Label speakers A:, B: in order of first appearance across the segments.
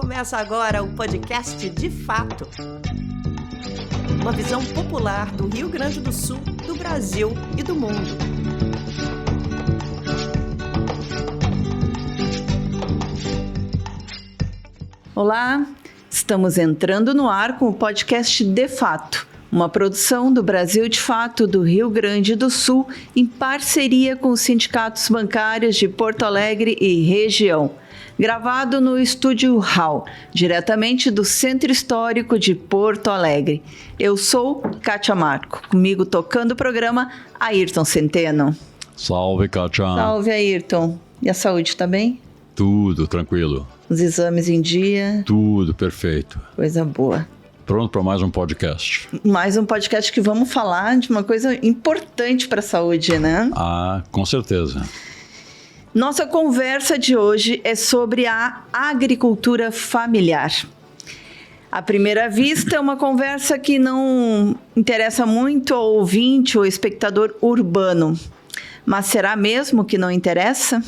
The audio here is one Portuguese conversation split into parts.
A: Começa agora o podcast De Fato. Uma visão popular do Rio Grande do Sul, do Brasil e do mundo. Olá, estamos entrando no ar com o podcast De Fato, uma produção do Brasil de Fato do Rio Grande do Sul em parceria com os sindicatos bancários de Porto Alegre e região. Gravado no Estúdio Hall, diretamente do Centro Histórico de Porto Alegre. Eu sou Kátia Marco, comigo tocando o programa, Ayrton Centeno.
B: Salve, Kátia.
A: Salve, Ayrton. E a saúde, tá bem?
B: Tudo tranquilo.
A: Os exames em dia?
B: Tudo perfeito.
A: Coisa boa.
B: Pronto para mais um podcast.
A: Mais um podcast que vamos falar de uma coisa importante para a saúde, né?
B: Ah, com certeza.
A: Nossa conversa de hoje é sobre a agricultura familiar. À primeira vista, é uma conversa que não interessa muito ao ouvinte ou espectador urbano. Mas será mesmo que não interessa?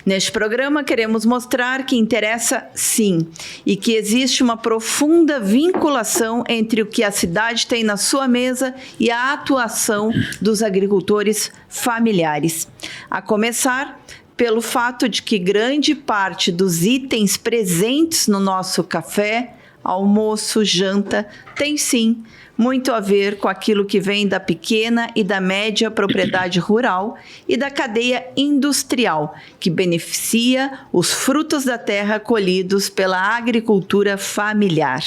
A: Neste programa, queremos mostrar que interessa sim, e que existe uma profunda vinculação entre o que a cidade tem na sua mesa e a atuação dos agricultores familiares. A começar pelo fato de que grande parte dos itens presentes no nosso café, almoço, janta, tem sim muito a ver com aquilo que vem da pequena e da média propriedade rural e da cadeia industrial, que beneficia os frutos da terra colhidos pela agricultura familiar.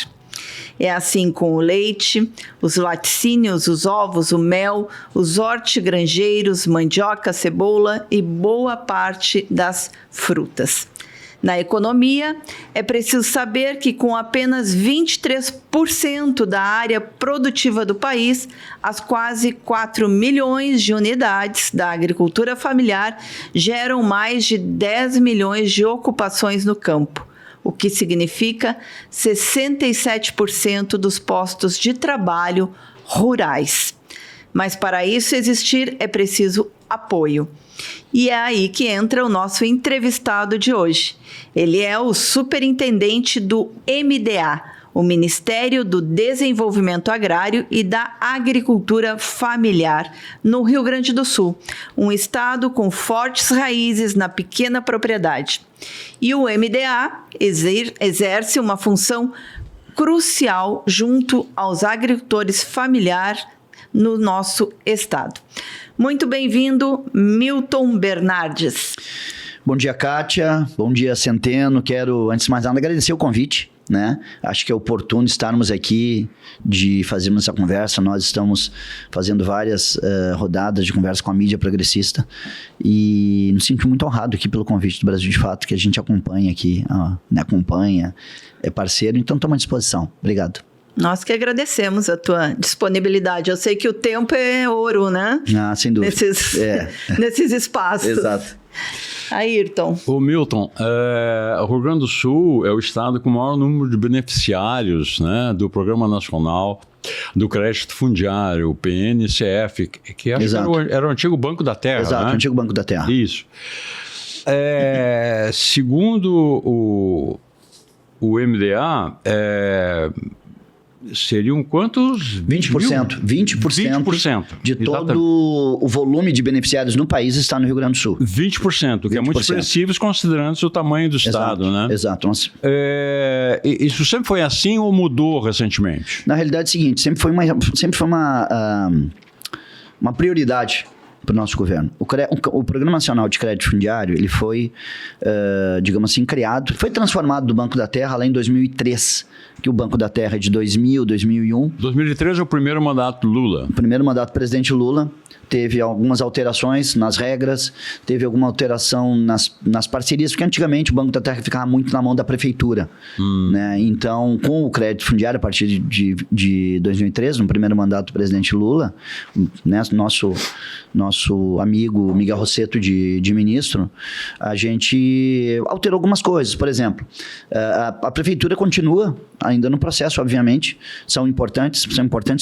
A: É assim com o leite, os laticínios, os ovos, o mel, os hortigranjeiros, mandioca, cebola e boa parte das frutas. Na economia, é preciso saber que com apenas 23% da área produtiva do país, as quase 4 milhões de unidades da agricultura familiar geram mais de 10 milhões de ocupações no campo, o que significa 67% dos postos de trabalho rurais. Mas para isso existir é preciso apoio. E é aí que entra o nosso entrevistado de hoje. Ele é o superintendente do MDA, o Ministério do Desenvolvimento Agrário e da Agricultura Familiar, no Rio Grande do Sul, um estado com fortes raízes na pequena propriedade. E o MDA exerce uma função crucial junto aos agricultores familiares no nosso estado. Muito bem-vindo, Milton Bernardes.
C: Bom dia, Kátia. Bom dia, Centeno. Quero, antes de mais nada, agradecer o convite, né? Acho que é oportuno estarmos aqui de fazermos essa conversa. Nós estamos fazendo várias rodadas de conversa com a mídia progressista e nos sentimos muito honrados aqui pelo convite do Brasil de Fato, que a gente acompanha aqui, acompanha, é parceiro, então estamos à disposição. Obrigado.
A: Nós que agradecemos a tua disponibilidade. Eu sei que o tempo é ouro, né?
C: Ah, sem dúvida.
A: Nesses espaços.
C: Exato.
A: Ayrton.
B: Ô Milton, o Rio Grande do Sul é o estado com o maior número de beneficiários, né, do Programa Nacional do Crédito Fundiário, o PNCF, que acho que era o antigo Banco da Terra.
C: Exato,
B: né?
C: O antigo Banco da Terra.
B: Isso. Segundo o MDA, seriam quantos?
C: 20%. 20% de todo o volume de beneficiários no país está no Rio Grande do Sul.
B: 20%, que é muito expressivo considerando o tamanho do estado, né?
C: Exato.
B: Isso sempre foi assim ou mudou recentemente?
C: Na realidade é o seguinte, sempre foi uma prioridade para o nosso governo. O Programa Nacional de Crédito Fundiário, ele foi, digamos assim, criado, foi transformado do Banco da Terra lá em 2003, que o Banco da Terra é de 2000, 2001.
B: 2003 é o primeiro mandato do Lula.
C: O primeiro mandato do presidente Lula. Teve algumas alterações nas regras, teve alguma alteração nas parcerias, porque antigamente o Banco da Terra ficava muito na mão da prefeitura. Né? Então, com o crédito fundiário, a partir de 2013, no primeiro mandato do presidente Lula, né, nosso amigo Miguel Rosseto de ministro, a gente alterou algumas coisas. Por exemplo, a prefeitura continua ainda no processo, obviamente, são importantes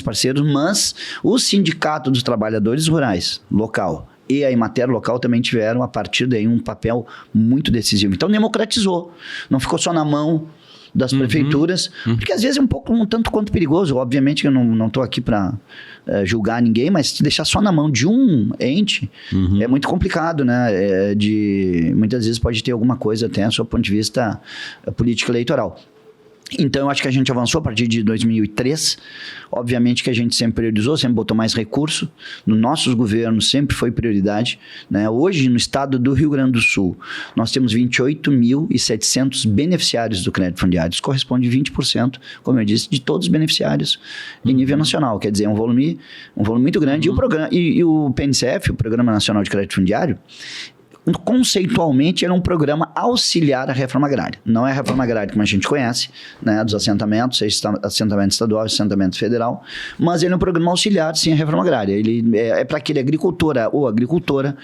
C: parceiros, mas o Sindicato dos Trabalhadores Rurais local e a Emater local também tiveram, a partir daí, um papel muito decisivo. Então, democratizou. Não ficou só na mão das prefeituras, porque às vezes é um tanto quanto perigoso. Obviamente que eu não estou aqui para julgar ninguém, mas se deixar só na mão de um ente é muito complicado, né? Muitas vezes pode ter alguma coisa até, do ponto de vista político eleitoral. Então, eu acho que a gente avançou a partir de 2003. Obviamente que a gente sempre priorizou, sempre botou mais recurso. Nos nossos governos sempre foi prioridade, né? Hoje, no estado do Rio Grande do Sul, nós temos 28.700 beneficiários do crédito fundiário. Isso corresponde a 20%, como eu disse, de todos os beneficiários em nível nacional. Quer dizer, um volume muito grande. E o PNCF, o Programa Nacional de Crédito Fundiário, conceitualmente, era um programa auxiliar à reforma agrária. Não é a reforma agrária como a gente conhece, né, dos assentamentos, seja assentamento estadual, assentamento federal, mas ele é um programa auxiliar, sim, à reforma agrária. Ele é para aquele agricultor ou agricultora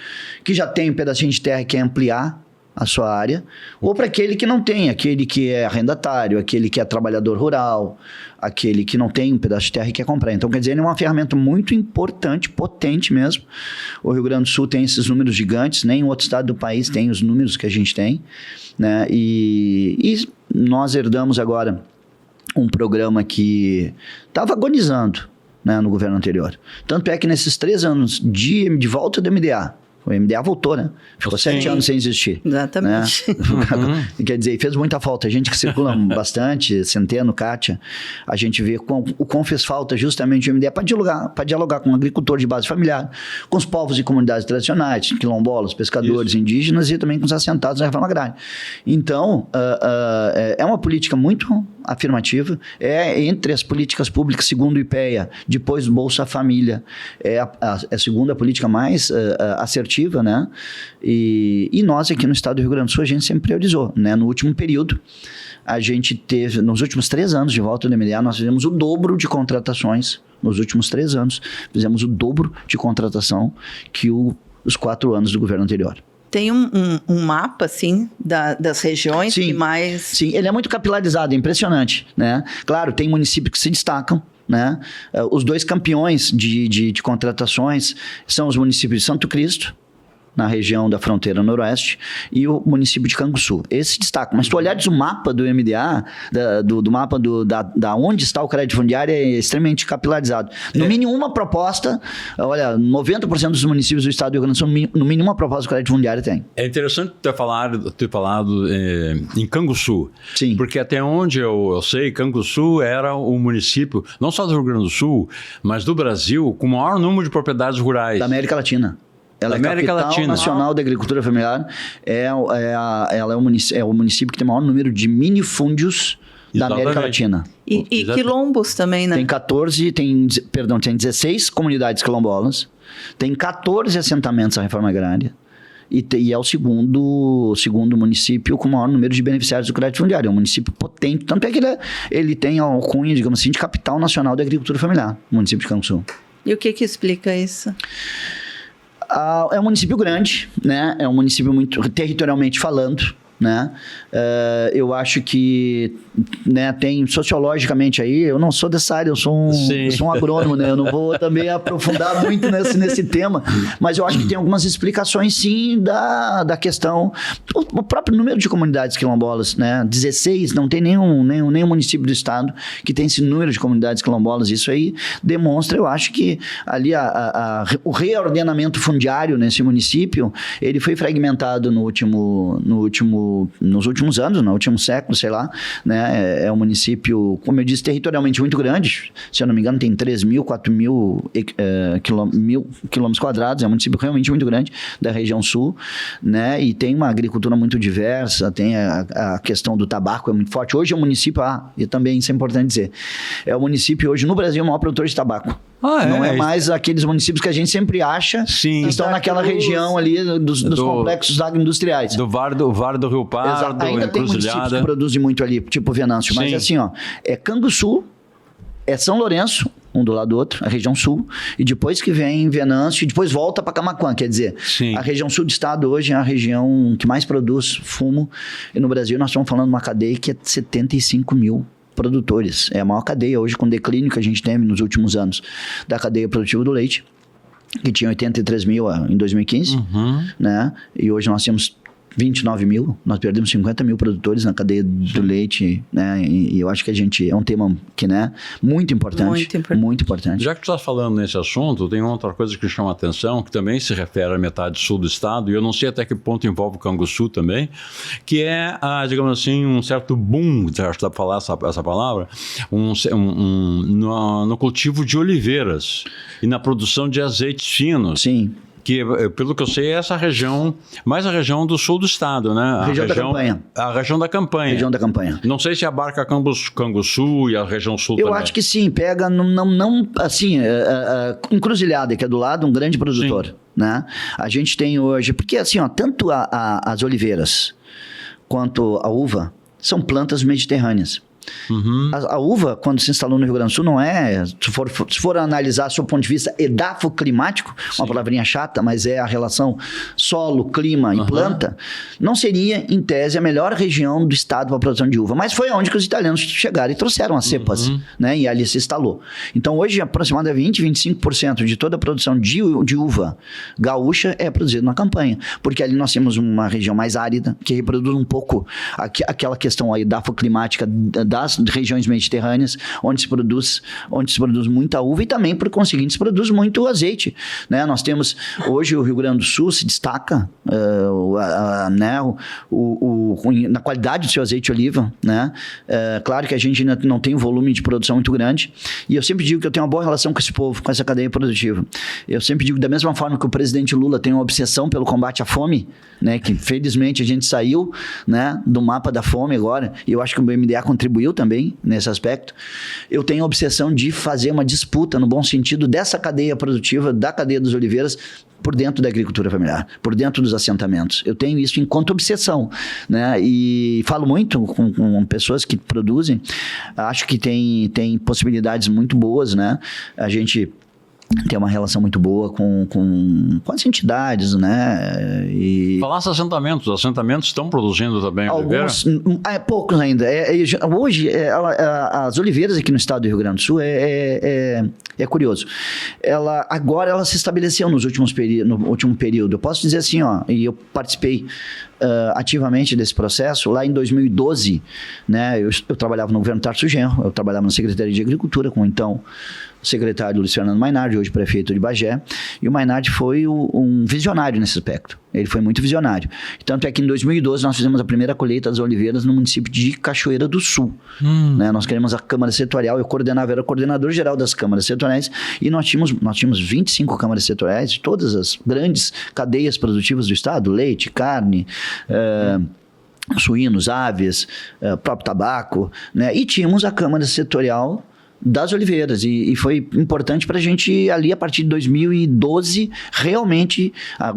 C: que já tem um pedacinho de terra e quer ampliar a sua área, ou para aquele que não tem, aquele que é arrendatário, aquele que é trabalhador rural, aquele que não tem um pedaço de terra e quer comprar. Então, quer dizer, ele é uma ferramenta muito importante, potente mesmo. O Rio Grande do Sul tem esses números gigantes, nem outro estado do país tem os números que a gente tem, né? E nós herdamos agora um programa que estava agonizando, né, no governo anterior. Tanto é que nesses 3 anos de volta do MDA, o MDA voltou, né? Ficou 7 anos sem existir.
A: Exatamente.
C: Né? Quer dizer, fez muita falta. A gente que circula bastante, Centeno, Kátia, a gente vê o quão fez falta justamente o MDA para dialogar com o agricultor de base familiar, com os povos e comunidades tradicionais, quilombolas, pescadores, indígenas e também com os assentados na reforma agrária. Então, é uma política muito afirmativa, é entre as políticas públicas, segundo o IPEA, depois do Bolsa Família, é a segunda política mais assertiva, né? E nós aqui no estado do Rio Grande do Sul, a gente sempre priorizou, né? No último período, a gente teve, nos últimos 3 anos de volta do MDA, nós fizemos o dobro de contratações, nos últimos 3 anos, fizemos o dobro de contratação que os 4 anos do governo anterior.
A: Tem um mapa, assim, das regiões que mais...
C: Sim, ele é muito capilarizado, é impressionante, né? Claro, tem municípios que se destacam, né? Os 2 campeões de contratações são os municípios de Santo Cristo, na região da fronteira noroeste, e o município de Canguçu. Esse destaque. Mas se tu olhares o mapa do MDA, do mapa da onde está o crédito fundiário, é extremamente capilarizado. No mínimo uma proposta, olha, 90% dos municípios do estado do Rio Grande do Sul, no mínimo uma proposta do crédito fundiário tem.
B: É interessante ter falado em Canguçu.
C: Sim.
B: Porque até onde eu sei, Canguçu era o município, não só do Rio Grande do Sul, mas do Brasil, com o maior número de propriedades rurais.
C: Da América Latina. Ela é capital nacional da agricultura familiar. Ela é o município que tem o maior número de minifúndios da América Latina.
A: E quilombos também, né?
C: Tem 16 comunidades quilombolas, tem 14 assentamentos à reforma agrária, e é o segundo município com o maior número de beneficiários do crédito fundiário. É um município potente, tanto é que ele tem a alcunha, digamos assim, de capital nacional da agricultura familiar, o município de Canguçu.
A: E o que explica isso?
C: É um município grande, né? É um município muito territorialmente falando, né? Eu acho que, né, tem sociologicamente aí, eu não sou dessa área, eu sou um agrônomo, né? Eu não vou também aprofundar muito nesse tema, mas eu acho que tem algumas explicações sim da questão, o próprio número de comunidades quilombolas, né? 16, não tem nenhum município do estado que tem esse número de comunidades quilombolas. Isso aí demonstra, eu acho que ali o reordenamento fundiário nesse município, ele foi fragmentado nos últimos anos, no último século, sei lá, né? É um município, como eu disse, territorialmente muito grande. Se eu não me engano, tem 3.000, 4.000 quilômetros quadrados. É um município realmente muito grande da região sul, né? E tem uma agricultura muito diversa, tem a questão do tabaco, é muito forte. Hoje é um município, e também isso é importante dizer, é o município hoje no Brasil o maior produtor de tabaco. Não é mais aqueles municípios que a gente sempre acha que estão naquela região ali dos complexos agroindustriais.
B: Do Vale do Rio Pardo,
C: ainda tem municípios que produzem muito ali, tipo Venâncio. Mas assim, é Canguçu, é São Lourenço, um do lado do outro, a região sul, e depois que vem Venâncio, e depois volta para Camaquã, quer dizer, a região sul do estado hoje é a região que mais produz fumo, e no Brasil nós estamos falando de uma cadeia que é 75 mil produtores. É a maior cadeia hoje, com declínio que a gente teve nos últimos anos da cadeia produtiva do leite. que tinha 83 mil em 2015, né? E hoje nós temos 29 mil, nós perdemos 50 mil produtores na cadeia do leite, né? E eu acho que é um tema que, né, muito importante. Muito importante.
B: Já que tu está falando nesse assunto, tem outra coisa que chama a atenção, que também se refere à metade sul do estado, e eu não sei até que ponto envolve o Canguçu também, que é, digamos assim, um certo boom, acho que dá para falar essa palavra, no cultivo de oliveiras e na produção de azeites finos.
C: Sim.
B: Que, pelo que eu sei, é essa região, mais a região do sul do estado, né?
C: A região da Campanha.
B: A região da Campanha.
C: Região da Campanha.
B: Não sei se abarca Canguçu e a região sul também.
C: Eu acho que sim, pega, não assim, Encruzilhada, que é do lado, um grande produtor, né? A gente tem hoje, porque assim, ó, tanto as oliveiras quanto a uva são plantas mediterrâneas. A uva, quando se instalou no Rio Grande do Sul, não é... Se for analisar do ponto de vista edafoclimático, uma palavrinha chata, mas é a relação solo, clima e planta, não seria, em tese, a melhor região do estado para a produção de uva. Mas foi onde que os italianos chegaram e trouxeram as cepas, né? E ali se instalou. Então, hoje, aproximadamente 20-25% de toda a produção de uva gaúcha é produzida na Campanha. Porque ali nós temos uma região mais árida, que reproduz um pouco aquela questão edafoclimática das regiões mediterrâneas, onde se produz muita uva e também, por conseguinte, se produz muito azeite, né? Nós temos, hoje, o Rio Grande do Sul se destaca né, na qualidade do seu azeite de oliva, né? Claro que a gente ainda não tem um volume de produção muito grande, e eu sempre digo que eu tenho uma boa relação com esse povo, com essa cadeia produtiva. Eu sempre digo, da mesma forma que o presidente Lula tem uma obsessão pelo combate à fome, né, que felizmente a gente saiu, né, do mapa da fome agora, e eu acho que o BMDA contribuiu também nesse aspecto. Eu tenho a obsessão de fazer uma disputa, no bom sentido, dessa cadeia produtiva, da cadeia das oliveiras, por dentro da agricultura familiar, por dentro dos assentamentos. Eu tenho isso enquanto obsessão, né? E falo muito com pessoas que produzem, acho que tem possibilidades muito boas, né? A gente tem uma relação muito boa com as entidades, né? E
B: falar dos assentamentos. Os assentamentos estão produzindo também oliveira?
C: Poucos ainda. Hoje, as oliveiras aqui no estado do Rio Grande do Sul é curioso. Agora ela se estabeleceu no último período. Eu posso dizer assim, ó, e eu participei ativamente desse processo. Lá em 2012, né, eu trabalhava no governo Tarso Genro, eu trabalhava na Secretaria de Agricultura com então o secretário Luiz Fernando Mainardi, hoje prefeito de Bagé, e o Mainardi foi um visionário nesse aspecto. Ele foi muito visionário. Tanto é que em 2012 nós fizemos a primeira colheita das oliveiras no município de Cachoeira do Sul. Né? Nós criamos a Câmara Setorial, eu era coordenador geral das câmaras setoriais, e nós tínhamos 25 câmaras setoriais de todas as grandes cadeias produtivas do estado, leite, carne, suínos, aves, próprio tabaco, né? E tínhamos a Câmara Setorial das oliveiras, e foi importante para a gente ali a partir de 2012 realmente,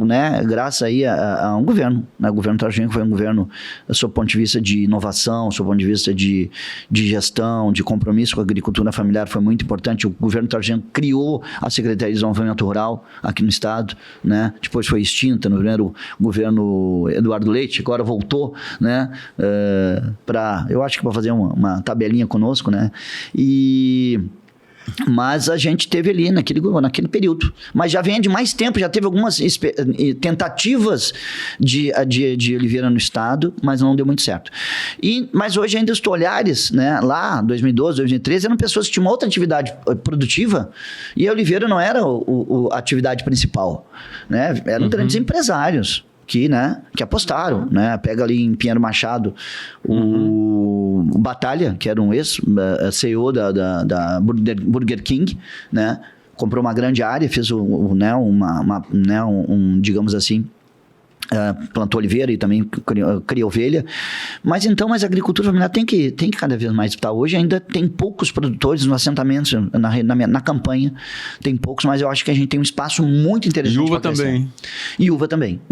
C: né, graças aí a um governo, né, o governo Tarso Genro foi um governo sob o ponto de vista de inovação, sob o ponto de vista de gestão, de compromisso com a agricultura familiar, foi muito importante. O governo Tarso Genro criou a Secretaria de Desenvolvimento Rural aqui no estado, né, depois foi extinta no primeiro governo Eduardo Leite, agora voltou, né, eu acho que para fazer uma tabelinha conosco, né, mas a gente teve ali naquele período. Mas já vem de mais tempo, já teve algumas tentativas de oliveira no estado, mas não deu muito certo. Mas hoje ainda os olhares, né, lá 2012, 2013, eram pessoas que tinham uma outra atividade produtiva, e a oliveira não era a atividade principal, né? Eram grandes empresários que apostaram, né? Pega ali em Pinheiro Machado o Batalha, que era um ex-CEO da Burger King, né? Comprou uma grande área, fez digamos assim, plantou oliveira e também cria ovelha, mas a agricultura familiar tem que cada vez mais disputar. Hoje ainda tem poucos produtores nos assentamentos, na campanha tem poucos, mas eu acho que a gente tem um espaço muito interessante.
B: E uva também.
C: E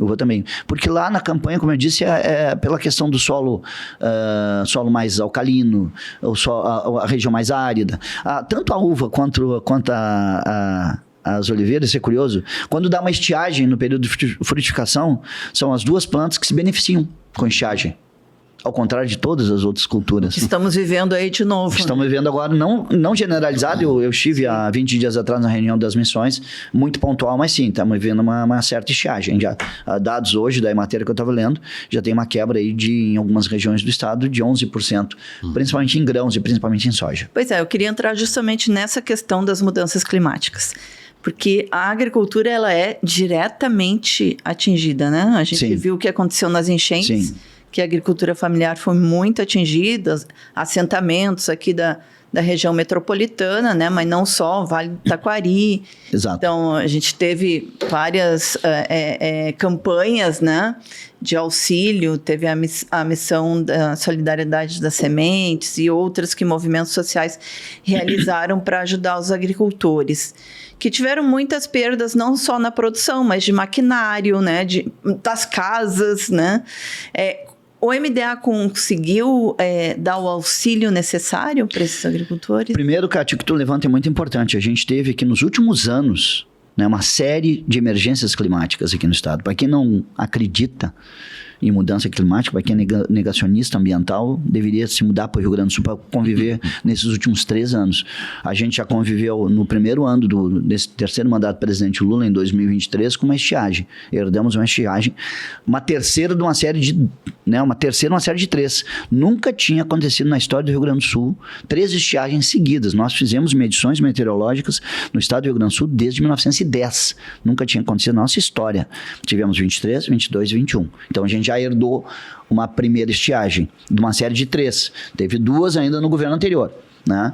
C: uva também, porque lá na campanha, como eu disse, pela questão do solo mais alcalino, a região mais árida, tanto a uva quanto as oliveiras, isso é curioso, quando dá uma estiagem no período de frutificação, são as duas plantas que se beneficiam com estiagem. ao contrário de todas as outras culturas.
A: Estamos vivendo aí de novo.
C: Estamos vivendo agora, não generalizado, eu estive há 20 dias atrás na reunião das missões, muito pontual, mas sim, estamos vivendo uma certa estiagem. Já, dados hoje da matéria que eu estava lendo, já tem uma quebra aí em algumas regiões do estado de 11%, principalmente em grãos e principalmente em soja.
A: Pois é, eu queria entrar justamente nessa questão das mudanças climáticas. Porque a agricultura, ela é diretamente atingida, né? A gente viu o que aconteceu nas enchentes. Sim. Que a agricultura familiar foi muito atingida, assentamentos aqui da região metropolitana, né? Mas não só, o Vale do Taquari.
C: Exato.
A: Então, a gente teve várias campanhas, né, de auxílio, teve a missão da Solidariedade das Sementes e outras que movimentos sociais realizaram para ajudar os agricultores, que tiveram muitas perdas, não só na produção, mas de maquinário, né, das casas, né? O MDA conseguiu dar o auxílio necessário para esses agricultores?
C: Primeiro, Cátia, o que tu levanta é muito importante. A gente teve aqui nos últimos anos, né, uma série de emergências climáticas aqui no estado. Para quem não acredita em mudança climática, para quem é negacionista ambiental, deveria se mudar para o Rio Grande do Sul para conviver nesses últimos 3 anos. A gente já conviveu no primeiro ano desse terceiro mandato do presidente Lula, em 2023, com uma estiagem. Herdamos uma estiagem, uma terceira de uma série de 3. Nunca tinha acontecido na história do Rio Grande do Sul 3 estiagens seguidas. Nós fizemos medições meteorológicas no estado do Rio Grande do Sul desde 1910. Nunca tinha acontecido na nossa história. Tivemos 23, 22 e 21. Então a gente já herdou uma primeira estiagem de uma série de 3. Teve 2 ainda no governo anterior, né?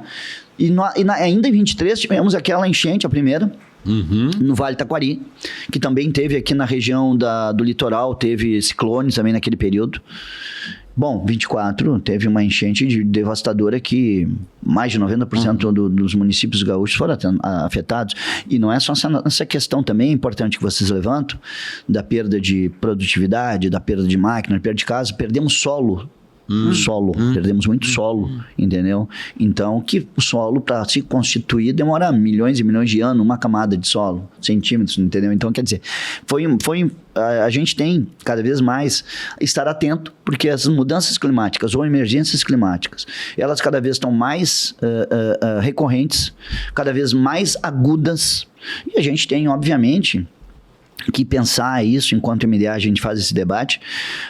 C: Ainda em 23 tivemos aquela enchente, a primeira, no Vale do Taquari, que também teve aqui na região do litoral, teve ciclones também naquele período. Bom, 24 teve uma enchente devastadora que mais de 90% dos municípios gaúchos foram afetados. E não é só essa questão também importante que vocês levantam, da perda de produtividade, da perda de máquina, da perda de casa. Perdemos solo. Perdemos muito solo, entendeu? Então, que o solo, para se constituir, demora milhões e milhões de anos, uma camada de solo, centímetros, entendeu? Então, quer dizer, a gente tem cada vez mais estar atento, porque as mudanças climáticas ou emergências climáticas, elas cada vez estão mais recorrentes, cada vez mais agudas, e a gente tem, obviamente, que pensar isso, enquanto MDA a gente faz esse debate,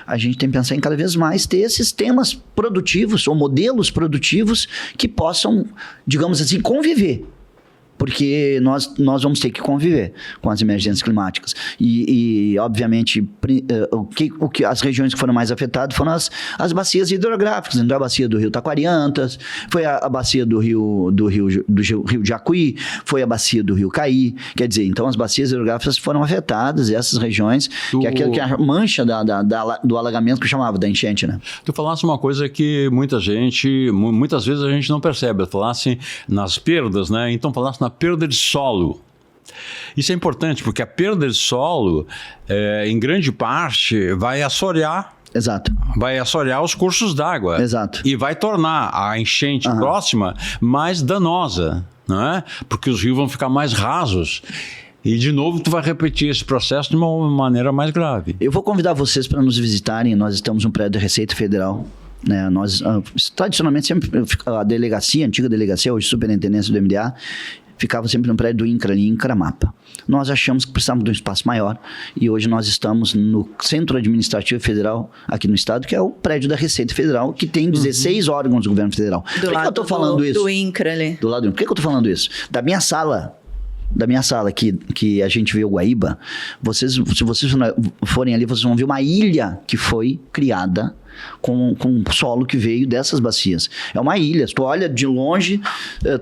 C: a gente tem que pensar em cada vez mais ter esses temas produtivos ou modelos produtivos que possam, digamos assim, conviver. Porque nós vamos ter que conviver com as emergências climáticas. E obviamente, as regiões que foram mais afetadas foram as bacias hidrográficas. Então, a bacia do Rio Taquariantas, foi a bacia do Rio Jacuí, foi a bacia do Rio Caí. Quer dizer, então, as bacias hidrográficas foram afetadas, e essas regiões, que é aquilo que é a mancha do alagamento que eu chamava, da enchente, né?
B: Tu falaste uma coisa que muitas vezes a gente não percebe. Tu falaste nas perdas, né? Então, falaste na perda de solo. Isso é importante, porque a perda de solo, em grande parte, vai assorear.
C: Exato.
B: Vai assorear os cursos d'água.
C: Exato.
B: E vai tornar a enchente próxima mais danosa, não é? Porque os rios vão ficar mais rasos. E, de novo, tu vai repetir esse processo de uma maneira mais grave.
C: Eu vou convidar vocês para nos visitarem. Nós estamos no prédio da Receita Federal. Né? Nós, tradicionalmente, sempre a antiga delegacia, hoje superintendência do MDA, ficava sempre no prédio do INCRA, ali em Caramapa. Nós achamos que precisávamos de um espaço maior e hoje nós estamos no Centro Administrativo Federal aqui no estado, que é o prédio da Receita Federal, que tem 16 órgãos do governo federal. Por que eu estou falando isso?
A: Do INCRA ali.
C: Do lado do INCRA. Por que eu estou falando isso? Da minha sala que a gente vê o Guaíba, se vocês forem ali, vocês vão ver uma ilha que foi criada com solo que veio dessas bacias. É uma ilha. Se tu olha de longe,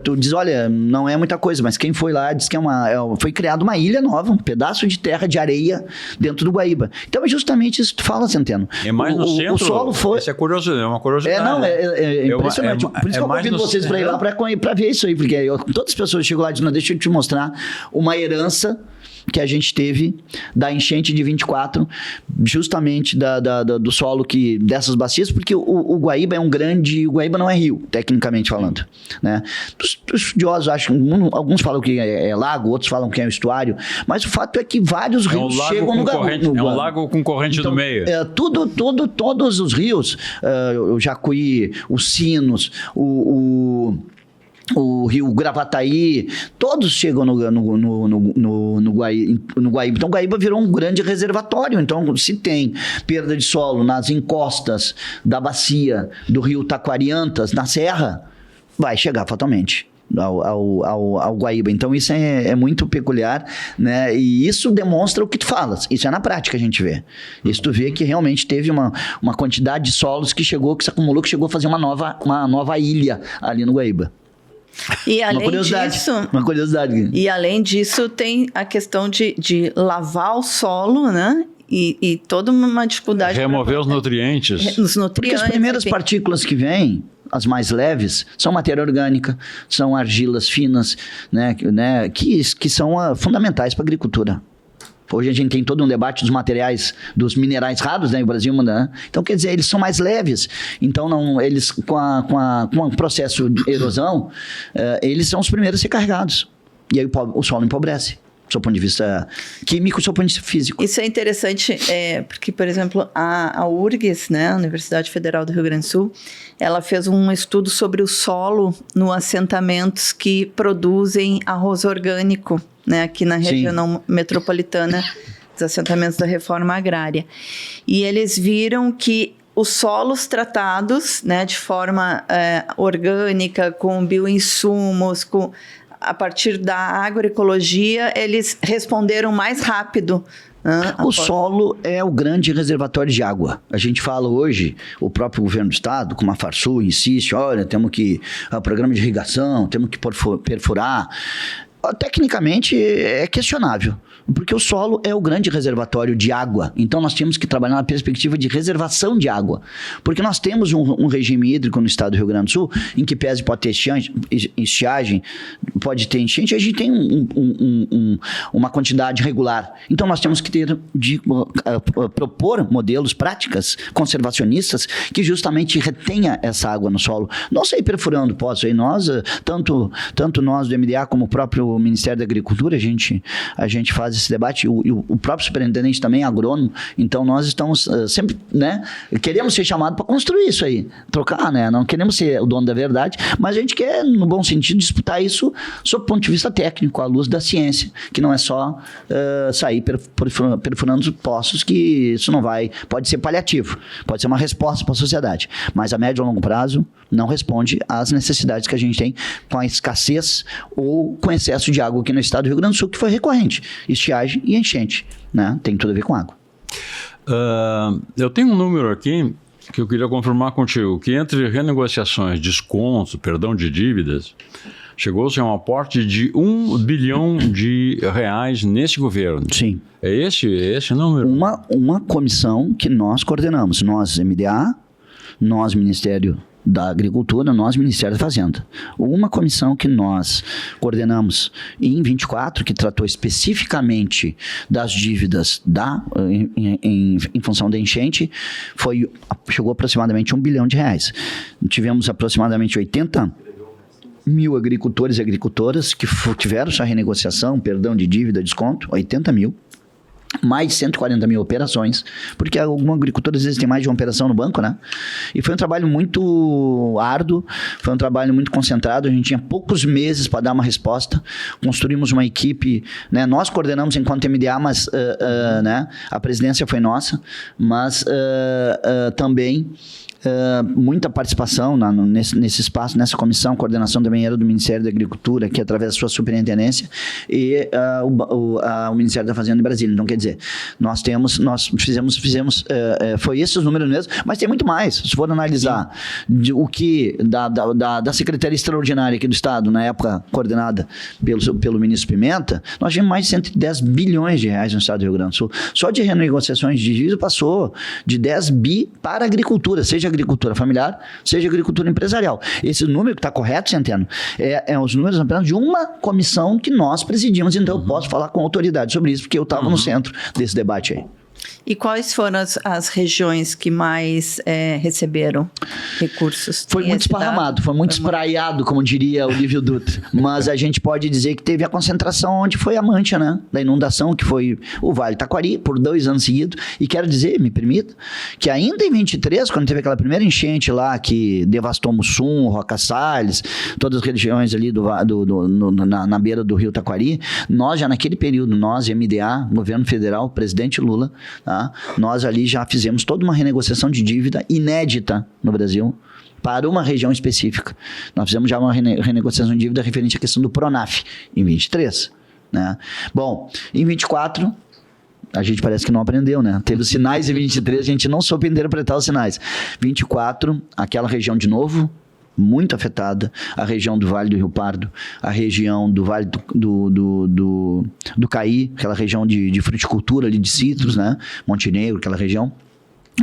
C: tu diz, olha, não é muita coisa, mas quem foi lá diz que foi criada uma ilha nova, um pedaço de terra, de areia dentro do Guaíba. Então é justamente isso que tu fala, Centeno.
B: É mais no centro?
C: O solo foi...
B: Isso é uma curiosidade.
C: É impressionante. Por isso que eu convido vocês para ir lá para ver isso aí, porque todas as pessoas chegam lá e dizem, deixa eu te mostrar uma herança que a gente teve da enchente de 24, justamente do solo dessas bacias, porque o Guaíba é um grande... O Guaíba não é rio, tecnicamente falando, né? Os estudiosos acham... Alguns falam que é lago, outros falam que é um estuário, mas o fato é que vários rios chegam no
B: É um lago com corrente
C: então,
B: do meio.
C: Todos os rios, o Jacuí, os Sinos, o rio Gravataí, todos chegam no Guaíba. Então, o Guaíba virou um grande reservatório. Então, se tem perda de solo nas encostas da bacia do rio Taquariantas, na serra, vai chegar fatalmente ao Guaíba. Então, isso é muito peculiar, né? E isso demonstra o que tu falas. Isso é na prática a gente vê. Isso tu vê que realmente teve uma quantidade de solos que se acumulou, que chegou a fazer uma nova ilha ali no Guaíba.
A: E além disso,
C: uma curiosidade.
A: E além disso, tem a questão de lavar o solo, né? E toda uma dificuldade.
B: Remover os nutrientes.
A: Os nutrientes.
C: Porque as primeiras partículas que vêm, as mais leves, são matéria orgânica, são argilas finas, né, que são fundamentais para a agricultura. Hoje a gente tem todo um debate dos materiais, dos minerais raros, né, no Brasil, né? Então, quer dizer, eles são mais leves. Então, eles, com o processo de erosão, eles são os primeiros a ser carregados. E aí o solo empobrece, do seu ponto de vista químico, do seu ponto de vista físico.
A: Isso é interessante, porque, por exemplo, a URGS, né, a Universidade Federal do Rio Grande do Sul, ela fez um estudo sobre o solo nos assentamentos que produzem arroz orgânico, né, aqui na região metropolitana, dos assentamentos da reforma agrária. E eles viram que os solos tratados, né, de forma orgânica, com bioinsumos, a partir da agroecologia, eles responderam mais rápido.
C: O solo é o grande reservatório de água. A gente fala hoje, o próprio governo do estado, como a Farsul, insiste, olha, temos que... programa de irrigação, temos que perfurar. Tecnicamente é questionável, porque o solo é o grande reservatório de água. Então nós temos que trabalhar na perspectiva de reservação de água, porque nós temos um regime hídrico no estado do Rio Grande do Sul, em que pese pode ter estiagem, pode ter enchente, a gente tem uma quantidade regular. Então nós temos que propor modelos, práticas conservacionistas que justamente retenha essa água no solo. Não sair perfurando poços aí, nós, tanto nós do MDA como o próprio Ministério da Agricultura, a gente faz esse debate, o próprio superintendente também é agrônomo, então nós estamos sempre, né, queremos ser chamados para construir isso aí, trocar, né, não queremos ser o dono da verdade, mas a gente quer, no bom sentido, disputar isso sob o ponto de vista técnico, à luz da ciência, que não é só sair perfurando os poços, que isso não vai, pode ser paliativo, pode ser uma resposta para a sociedade, mas a médio e longo prazo não responde às necessidades que a gente tem com a escassez ou com excesso de água aqui no estado do Rio Grande do Sul, que foi recorrente, estiagem e enchente, né? Tem tudo a ver com água.
B: Eu tenho um número aqui que eu queria confirmar contigo, que entre renegociações, descontos, perdão de dívidas, chegou-se a um aporte de R$1 bilhão nesse governo.
C: Sim.
B: É esse número?
C: Uma comissão que nós coordenamos, nós MDA, nós Ministério da Agricultura, nós Ministério da Fazenda. Uma comissão que nós coordenamos em 24, que tratou especificamente das dívidas em função da enchente, chegou aproximadamente R$1 bilhão. Tivemos aproximadamente 80 mil agricultores e agricultoras que tiveram sua renegociação, perdão de dívida, desconto, 80 mil. Mais de 140 mil operações, porque alguns agricultores às vezes tem mais de uma operação no banco, né? E foi um trabalho muito árduo, foi um trabalho muito concentrado, a gente tinha poucos meses para dar uma resposta, construímos uma equipe, né? Nós coordenamos enquanto MDA, mas né? A presidência foi nossa, mas também muita participação nesse espaço, nessa comissão, coordenação também era do Ministério da Agricultura, que através da sua superintendência, e o Ministério da Fazenda de Brasília. Então, quer dizer, dizer, nós fizemos foi esses os números mesmo, mas tem muito mais. Se for analisar o que da Secretaria Extraordinária aqui do Estado, na época coordenada pelo ministro Pimenta, nós tínhamos mais de 110 bilhões de reais no Estado do Rio Grande do Sul. Só de renegociações de dívida passou de 10 bi para a agricultura, seja agricultura familiar, seja agricultura empresarial. Esse número que está correto, Centeno, é os números apenas de uma comissão que nós presidimos, então eu posso falar com autoridade sobre isso, porque eu estava no centro desse debate aí.
A: E quais foram as regiões que mais receberam recursos?
C: Foi muito esparramado, foi muito espraiado, como diria o Lívio Dutra. Mas a gente pode dizer que teve a concentração onde foi a mancha, né? Da inundação, que foi o Vale Taquari, por 2 anos seguidos. E quero dizer, me permita, que ainda em 23, quando teve aquela primeira enchente lá, que devastou Mussum, Roca Salles, todas as regiões ali na beira do rio Taquari, nós já naquele período, nós, MDA, Governo Federal, presidente Lula, tá? Nós ali já fizemos toda uma renegociação de dívida inédita no Brasil para uma região específica. Nós fizemos já uma renegociação de dívida referente à questão do Pronaf em 23. Né? Bom, em 24... a gente parece que não aprendeu, né? Teve os sinais em 23, a gente não soube interpretar os sinais. 24, aquela região de novo, muito afetada, a região do Vale do Rio Pardo, a região do Vale do Caí, aquela região de fruticultura ali, de citros, né? Montenegro, aquela região.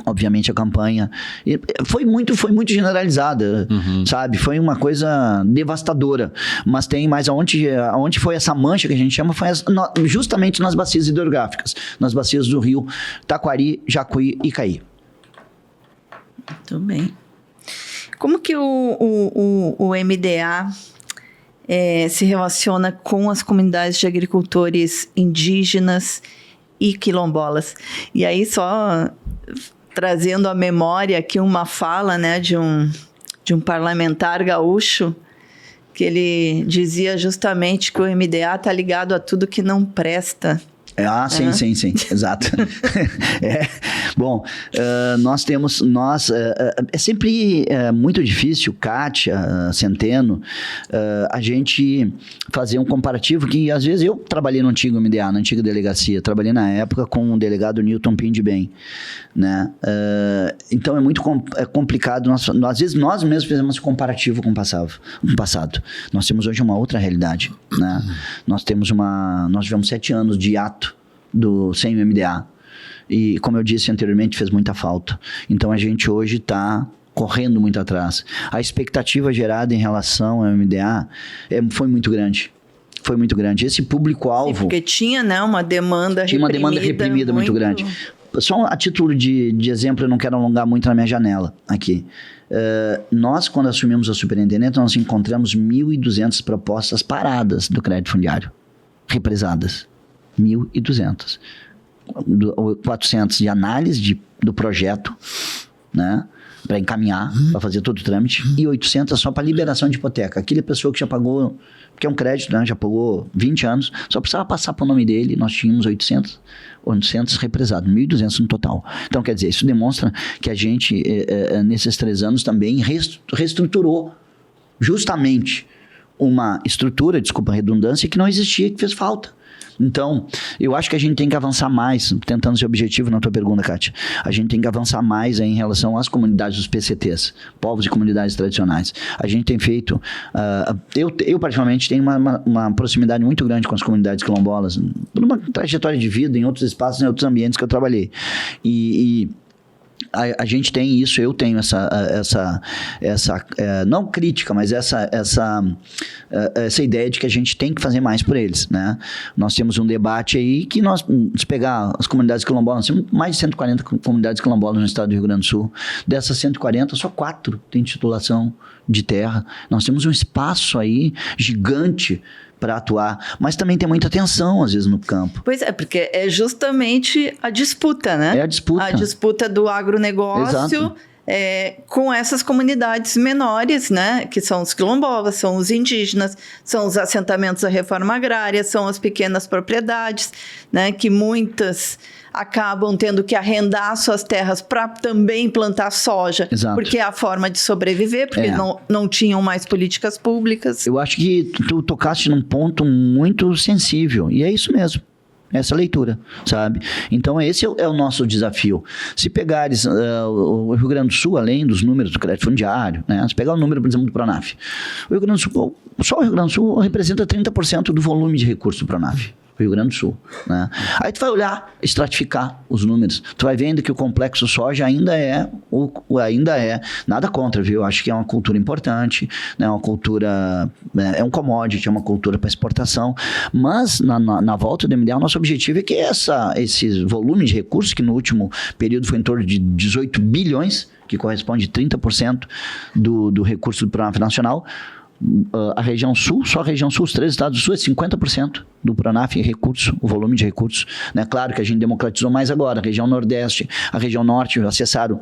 C: Obviamente a campanha foi muito generalizada, sabe? Foi uma coisa devastadora, mas tem mais aonde foi essa mancha que a gente chama, foi justamente nas bacias hidrográficas, nas bacias do rio Taquari, Jacuí e Caí.
A: Muito bem. Como que o MDA se relaciona com as comunidades de agricultores indígenas e quilombolas? E aí só trazendo à memória aqui uma fala, né, de um parlamentar gaúcho, que ele dizia justamente que o MDA está ligado a tudo que não presta.
C: Sim, exato. Bom, é sempre muito difícil, Kátia, Centeno, a gente fazer um comparativo que, às vezes, eu trabalhei no antigo MDA, na antiga delegacia, trabalhei na época com o delegado Newton Pindibem, né? Então, é muito complicado, às vezes, nós mesmos fizemos um comparativo com o passado. Nós temos hoje uma outra realidade, né? Nós tivemos 7 anos de ato sem o MDA. E, como eu disse anteriormente, fez muita falta. Então, a gente hoje está correndo muito atrás. A expectativa gerada em relação ao MDA foi muito grande. Foi muito grande. Esse público-alvo...
A: Porque tinha, né, uma demanda reprimida.
C: Tinha uma demanda reprimida muito grande. Só a título de exemplo, eu não quero alongar muito na minha janela aqui. Nós, quando assumimos a superintendência, nós encontramos 1.200 propostas paradas do crédito fundiário, represadas. 1.200. 400 de análise do projeto, né, para encaminhar, para fazer todo o trâmite, e 800 só para liberação de hipoteca. Aquela pessoa que já pagou, porque é um crédito, né, já pagou 20 anos, só precisava passar para o nome dele, nós tínhamos 800 represados, 1.200 no total. Então, quer dizer, isso demonstra que a gente, nesses 3 anos também, reestruturou justamente uma estrutura, desculpa a redundância, que não existia, que fez falta. Então, eu acho que a gente tem que avançar mais, tentando ser objetivo na tua pergunta, Kátia. A gente tem que avançar mais em relação às comunidades dos PCTs, povos e comunidades tradicionais. A gente tem feito... eu particularmente, tenho uma proximidade muito grande com as comunidades quilombolas, por uma trajetória de vida em outros espaços, em outros ambientes que eu trabalhei. A gente tem isso, eu tenho essa não crítica, mas essa ideia de que a gente tem que fazer mais por eles, né? Nós temos um debate aí que se pegar as comunidades quilombolas, nós temos mais de 140 comunidades quilombolas no estado do Rio Grande do Sul. Dessas 140, só 4 têm titulação de terra. Nós temos um espaço aí gigante para atuar, mas também tem muita tensão, às vezes, no campo.
A: Pois é, porque é justamente a disputa, né?
C: É a disputa.
A: A disputa do agronegócio com essas comunidades menores, né? Que são os quilombolas, são os indígenas, são os assentamentos da reforma agrária, são as pequenas propriedades, né? Que muitas acabam tendo que arrendar suas terras para também plantar soja. Exato. Porque é a forma de sobreviver, porque não tinham mais políticas públicas.
C: Eu acho que tu tocaste num ponto muito sensível, e é isso mesmo. essa leitura, sabe? Então, esse é o nosso desafio. Se pegares o Rio Grande do Sul, além dos números do crédito fundiário, né? Se pegar o número, por exemplo, do Pronaf, o Rio Grande do Sul, só o Rio Grande do Sul representa 30% do volume de recursos do Pronaf. Rio Grande do Sul, né? Aí tu vai olhar, estratificar os números, tu vai vendo que o complexo soja ainda é nada contra, viu? Acho que é uma cultura importante, né? Uma cultura, é um commodity, é uma cultura para exportação, mas na volta do MDA, o nosso objetivo é que esse volume de recursos, que no último período foi em torno de 18 bilhões, que corresponde a 30% do recurso do Pronaf Nacional, a região sul, só a região sul, os 3 estados do sul, é 50% do Pronaf em recursos, o volume de recursos, né? Claro que a gente democratizou mais agora, a região nordeste, a região norte acessaram,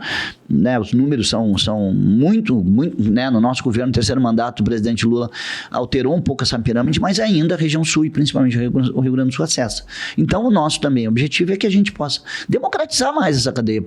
C: né? Os números são muito, né? No nosso governo, terceiro mandato, o presidente Lula alterou um pouco essa pirâmide, mas ainda a região sul e principalmente o Rio Grande do Sul acessa. Então, o nosso também objetivo é que a gente possa democratizar mais essa cadeia,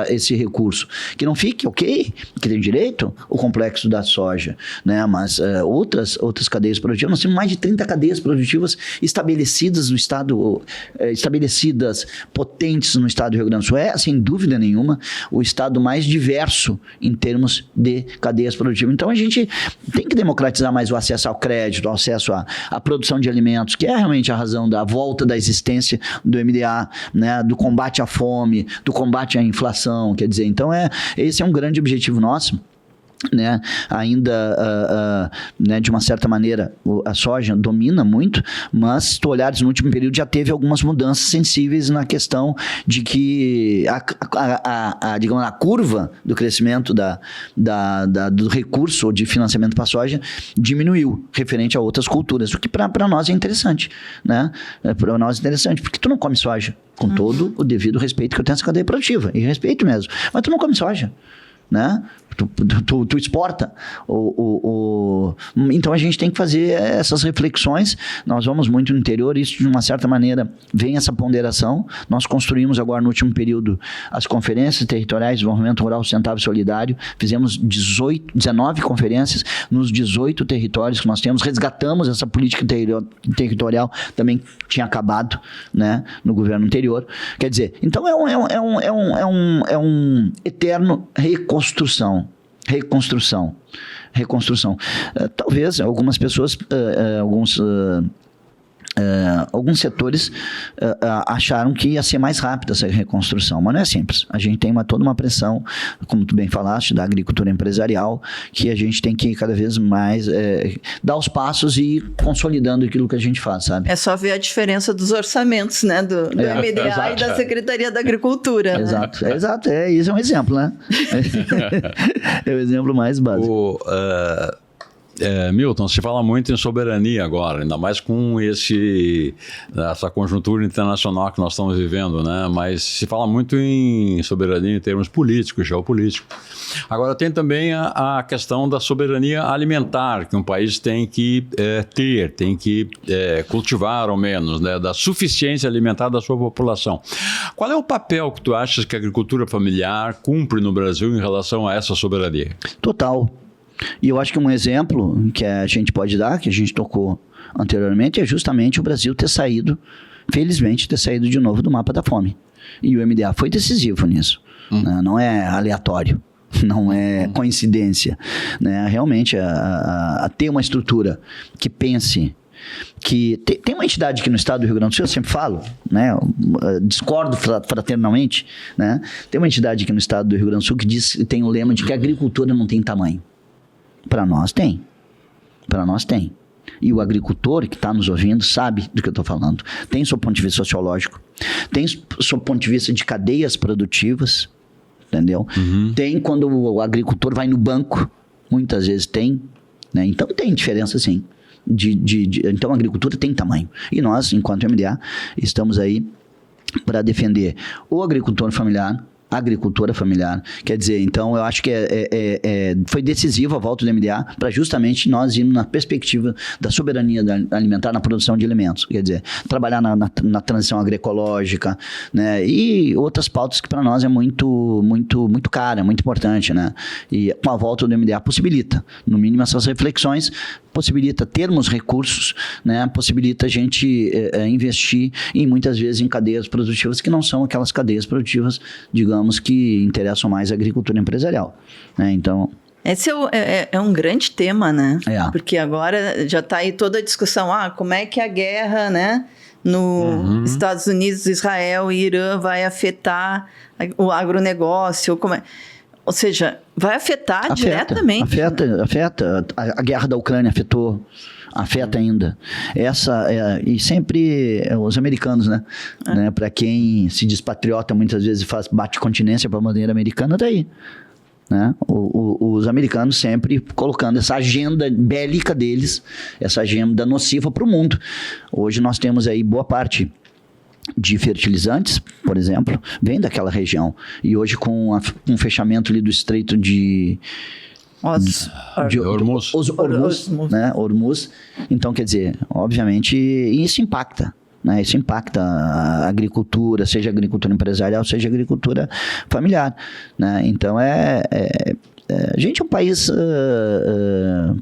C: esse recurso, que não fique, ok, que tem direito o complexo da soja, né? Mas outras cadeias produtivas, nós temos mais de 30 cadeias produtivas estabelecidas no estado, estabelecidas, potentes no estado do Rio Grande do Sul. É, sem dúvida nenhuma, o estado mais diverso em termos de cadeias produtivas. Então, a gente tem que democratizar mais o acesso ao crédito, o acesso à produção de alimentos, que é realmente a razão da volta da existência do MDA, né, do combate à fome, do combate à inflação, quer dizer, então esse é um grande objetivo nosso. Né? Ainda, né, de uma certa maneira, a soja domina muito, mas se tu olhares no último período já teve algumas mudanças sensíveis na questão de que digamos, a curva do crescimento do recurso ou de financiamento para a soja diminuiu, referente a outras culturas, o que para nós é interessante, né? Para nós é interessante, porque tu não come soja, com todo o devido respeito que eu tenho essa cadeia produtiva, e respeito mesmo, mas tu não come soja, né? Tu exporta. Então a gente tem que fazer essas reflexões. Nós vamos muito no interior, isso de uma certa maneira vem essa ponderação. Nós construímos agora no último período as conferências territoriais de desenvolvimento rural sustentável e solidário. Fizemos 19 conferências nos 18 territórios que nós temos. Resgatamos essa política territorial, também tinha acabado, né, no governo anterior. Quer dizer, então é um eterno reconstrução. Talvez algumas pessoas, alguns setores acharam que ia ser mais rápida essa reconstrução, mas não é simples. A gente tem toda uma pressão, como tu bem falaste, da agricultura empresarial, que a gente tem que cada vez mais dar os passos e ir consolidando aquilo que a gente faz, sabe?
A: É só ver a diferença dos orçamentos, né, do MDA
B: exato.
A: E da Secretaria da Agricultura.
C: Exato, né? Exato. Isso é um exemplo, né? É o exemplo mais básico.
B: Milton, se fala muito em soberania agora, ainda mais com essa conjuntura internacional que nós estamos vivendo, né? Mas se fala muito em soberania em termos políticos, geopolíticos. Agora tem também a questão da soberania alimentar, que um país tem que tem que cultivar ao menos, né? Da suficiência alimentar da sua população. Qual é o papel que tu achas que a agricultura familiar cumpre no Brasil em relação a essa soberania?
C: Total. E eu acho que um exemplo que a gente pode dar, que a gente tocou anteriormente, é justamente o Brasil felizmente, ter saído de novo do mapa da fome. E o MDA foi decisivo nisso. Né? Não é aleatório, não é coincidência. Né? Realmente, ter uma estrutura que pense... que tem uma entidade aqui no estado do Rio Grande do Sul, eu sempre falo, né, discordo fraternalmente, né, tem uma entidade aqui no estado do Rio Grande do Sul que tem o lema de que a agricultura não tem tamanho. Para nós tem. E o agricultor que está nos ouvindo sabe do que eu estou falando. Tem seu ponto de vista sociológico, tem seu ponto de vista de cadeias produtivas, entendeu? Tem quando o agricultor vai no banco, muitas vezes tem, né? Então tem diferença sim. Então a agricultura tem tamanho. E nós, enquanto MDA, estamos aí para defender o agricultor familiar, agricultura familiar. Quer dizer, então eu acho que foi decisiva a volta do MDA para justamente nós irmos na perspectiva da soberania alimentar na produção de alimentos. Quer dizer, trabalhar na transição agroecológica, né? E outras pautas que para nós é muito, muito, muito cara, muito importante, né? E com a volta do MDA possibilita, no mínimo, essas reflexões, possibilita termos recursos, né? Possibilita a gente investir muitas vezes em cadeias produtivas que não são aquelas cadeias produtivas, digamos, que interessam mais a agricultura empresarial, né? Então...
A: Esse é um grande tema, né?
C: Porque
A: agora já está aí toda a discussão, como é que a guerra, né, no Estados Unidos, Israel e Irã vai afetar o agronegócio, ou seja, vai afetar diretamente.
C: Afeta. A guerra da Ucrânia afeta ainda. E sempre os americanos, né? Para quem se diz patriota, muitas vezes bate continência para a bandeira americana, tá aí. Né? Os americanos sempre colocando essa agenda bélica deles, essa agenda nociva para o mundo. Hoje nós temos aí boa parte de fertilizantes, por exemplo, vem daquela região. E hoje com o fechamento ali do estreito de Hormuz. Então, quer dizer, obviamente, isso impacta. Né? Isso impacta a agricultura, seja agricultura empresarial, seja agricultura familiar. Né? Então, a gente é um país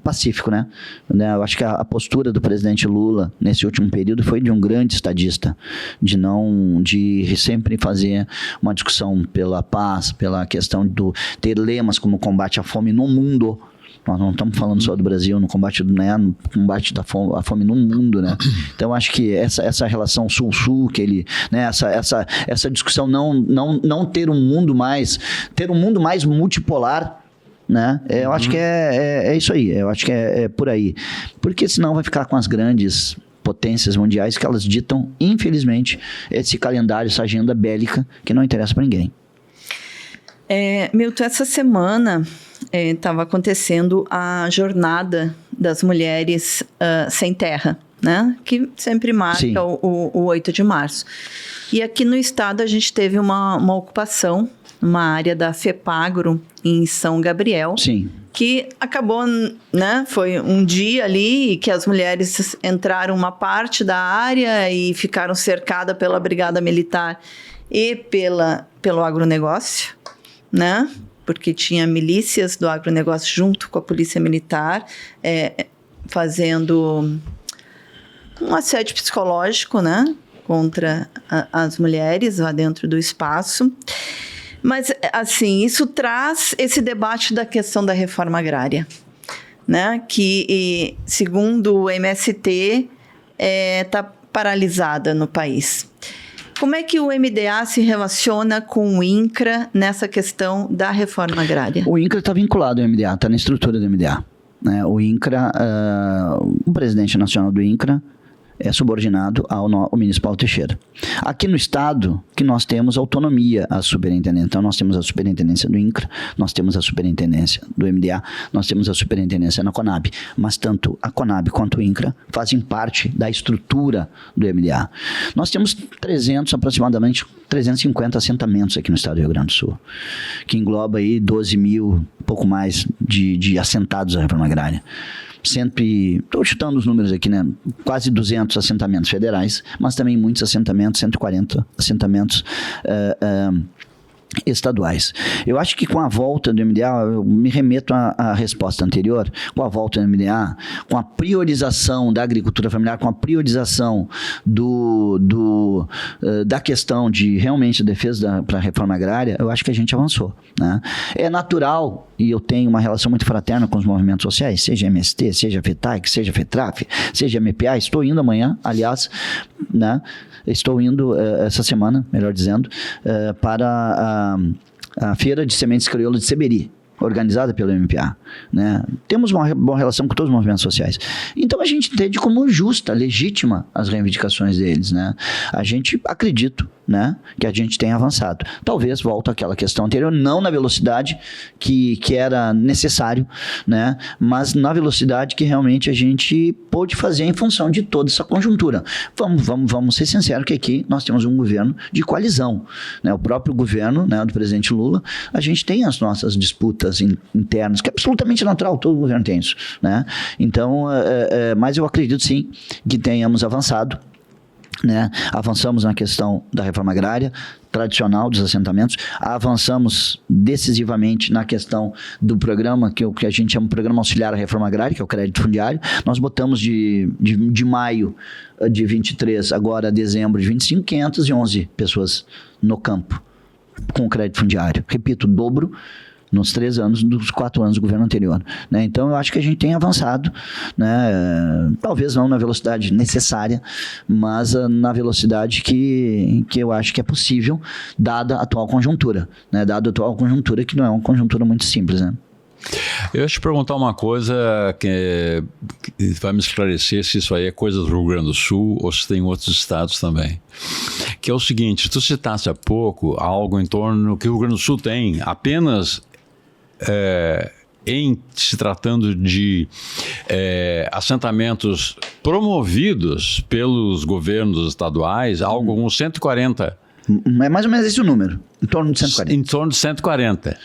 C: pacífico, né? Eu acho que a postura do presidente Lula nesse último período foi de um grande estadista, de sempre fazer uma discussão pela paz, pela questão de ter lemas como combate à fome no mundo. Nós não estamos falando só do Brasil, no combate da fome no mundo, né? Então, acho que essa relação sul-sul, né? essa discussão não ter um mundo mais multipolar, né? Eu acho que é isso aí, eu acho que é por aí. Porque senão vai ficar com as grandes potências mundiais que elas ditam, infelizmente, esse calendário, essa agenda bélica que não interessa para ninguém.
A: Milton, essa semana estava acontecendo a jornada das mulheres sem terra, né? Que sempre marca o 8 de março. E aqui no estado a gente teve uma ocupação, uma área da FEPAGRO em São Gabriel.
C: Sim.
A: Que acabou, né? Foi um dia ali que as mulheres entraram uma parte da área e ficaram cercadas pela Brigada Militar e pelo agronegócio, né? Porque tinha milícias do agronegócio junto com a polícia militar, fazendo um assédio psicológico, né? Contra as mulheres lá dentro do espaço. Mas, assim, isso traz esse debate da questão da reforma agrária, né? Que, segundo o MST, está paralisada no país. Como é que o MDA se relaciona com o INCRA nessa questão da reforma agrária?
C: O INCRA está vinculado ao MDA, está na estrutura do MDA. Né? O INCRA, o presidente nacional do INCRA é subordinado ao ministro Paulo Teixeira. Aqui no estado, que nós temos autonomia à superintendência. Então, nós temos a superintendência do INCRA, nós temos a superintendência do MDA, nós temos a superintendência na CONAB. Mas tanto a CONAB quanto o INCRA fazem parte da estrutura do MDA. Nós temos aproximadamente 350 assentamentos aqui no estado do Rio Grande do Sul, que engloba aí 12 mil, pouco mais, de assentados à reforma agrária. Estou chutando os números aqui, né? Quase 200 assentamentos federais, mas também muitos assentamentos, 140 assentamentos estaduais. Eu acho que com a volta do MDA, eu me remeto à resposta anterior, com a volta do MDA, com a priorização da agricultura familiar, com a priorização da questão de realmente defesa para a reforma agrária, eu acho que a gente avançou. Né? É natural, e eu tenho uma relação muito fraterna com os movimentos sociais, seja MST, seja FETAC, seja FETRAF, seja MPA, estou indo amanhã, aliás, né? Estou indo essa semana, melhor dizendo, para a Feira de Sementes Crioulas de Seberi, organizada pelo MPA. Né? Temos uma boa relação com todos os movimentos sociais. Então, a gente entende como justa, legítima as reivindicações deles. Né? A gente, acredito, né, que a gente tem avançado. Talvez volta àquela questão anterior, não na velocidade que era necessário, né, mas na velocidade que realmente a gente pôde fazer em função de toda essa conjuntura. Vamos ser sinceros que aqui nós temos um governo de coalizão, né, o próprio governo, né, do presidente Lula, a gente tem as nossas disputas internas, que é absolutamente natural, todo governo tem isso, né, então, mas eu acredito sim que tenhamos avançado, né? Avançamos na questão da reforma agrária tradicional dos assentamentos, avançamos decisivamente na questão do programa, que a gente chama de Programa Auxiliar à Reforma Agrária, que é o crédito fundiário. Nós botamos de maio de 23 agora a dezembro de 25, 511 pessoas no campo com o crédito fundiário. Repito, o dobro nos 3 anos dos 4 anos do governo anterior, né? Então eu acho que a gente tem avançado, né? Talvez não na velocidade necessária, mas na velocidade que eu acho que é possível, dada a atual conjuntura, né? Dada a atual conjuntura, que não é uma conjuntura muito simples, né?
B: Eu ia te perguntar uma coisa que vai me esclarecer se isso aí é coisa do Rio Grande do Sul ou se tem outros estados também. Que é o seguinte, tu citaste há pouco algo em torno que o Rio Grande do Sul tem apenas... em se tratando de assentamentos promovidos pelos governos estaduais, algo como 140.
C: É mais ou menos esse o número, em torno de 140.
B: Em torno de 140.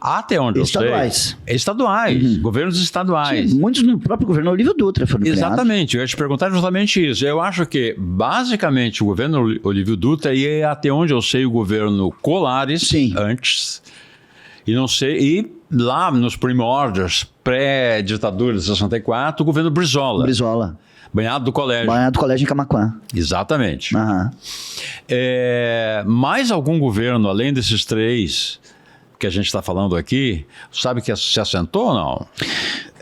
B: Até onde
C: estaduais.
B: Eu sei... Estaduais. Governos estaduais.
C: Sim, muitos no próprio governo Olívio Dutra foram
B: Exatamente.
C: criados.
B: Eu ia te perguntar justamente isso. Eu acho que, basicamente, o governo Olívio Dutra e até onde eu sei o governo Colares,
C: sim,
B: antes... E não sei, e lá nos primórdios, pré-ditadura de 64, o governo Brizola.
C: Brizola.
B: Banhado do Colégio.
C: Banhado do Colégio em Camaquã.
B: Exatamente.
C: Uhum.
B: Mais algum governo, além desses 3 que a gente está falando aqui, sabe que se assentou ou não?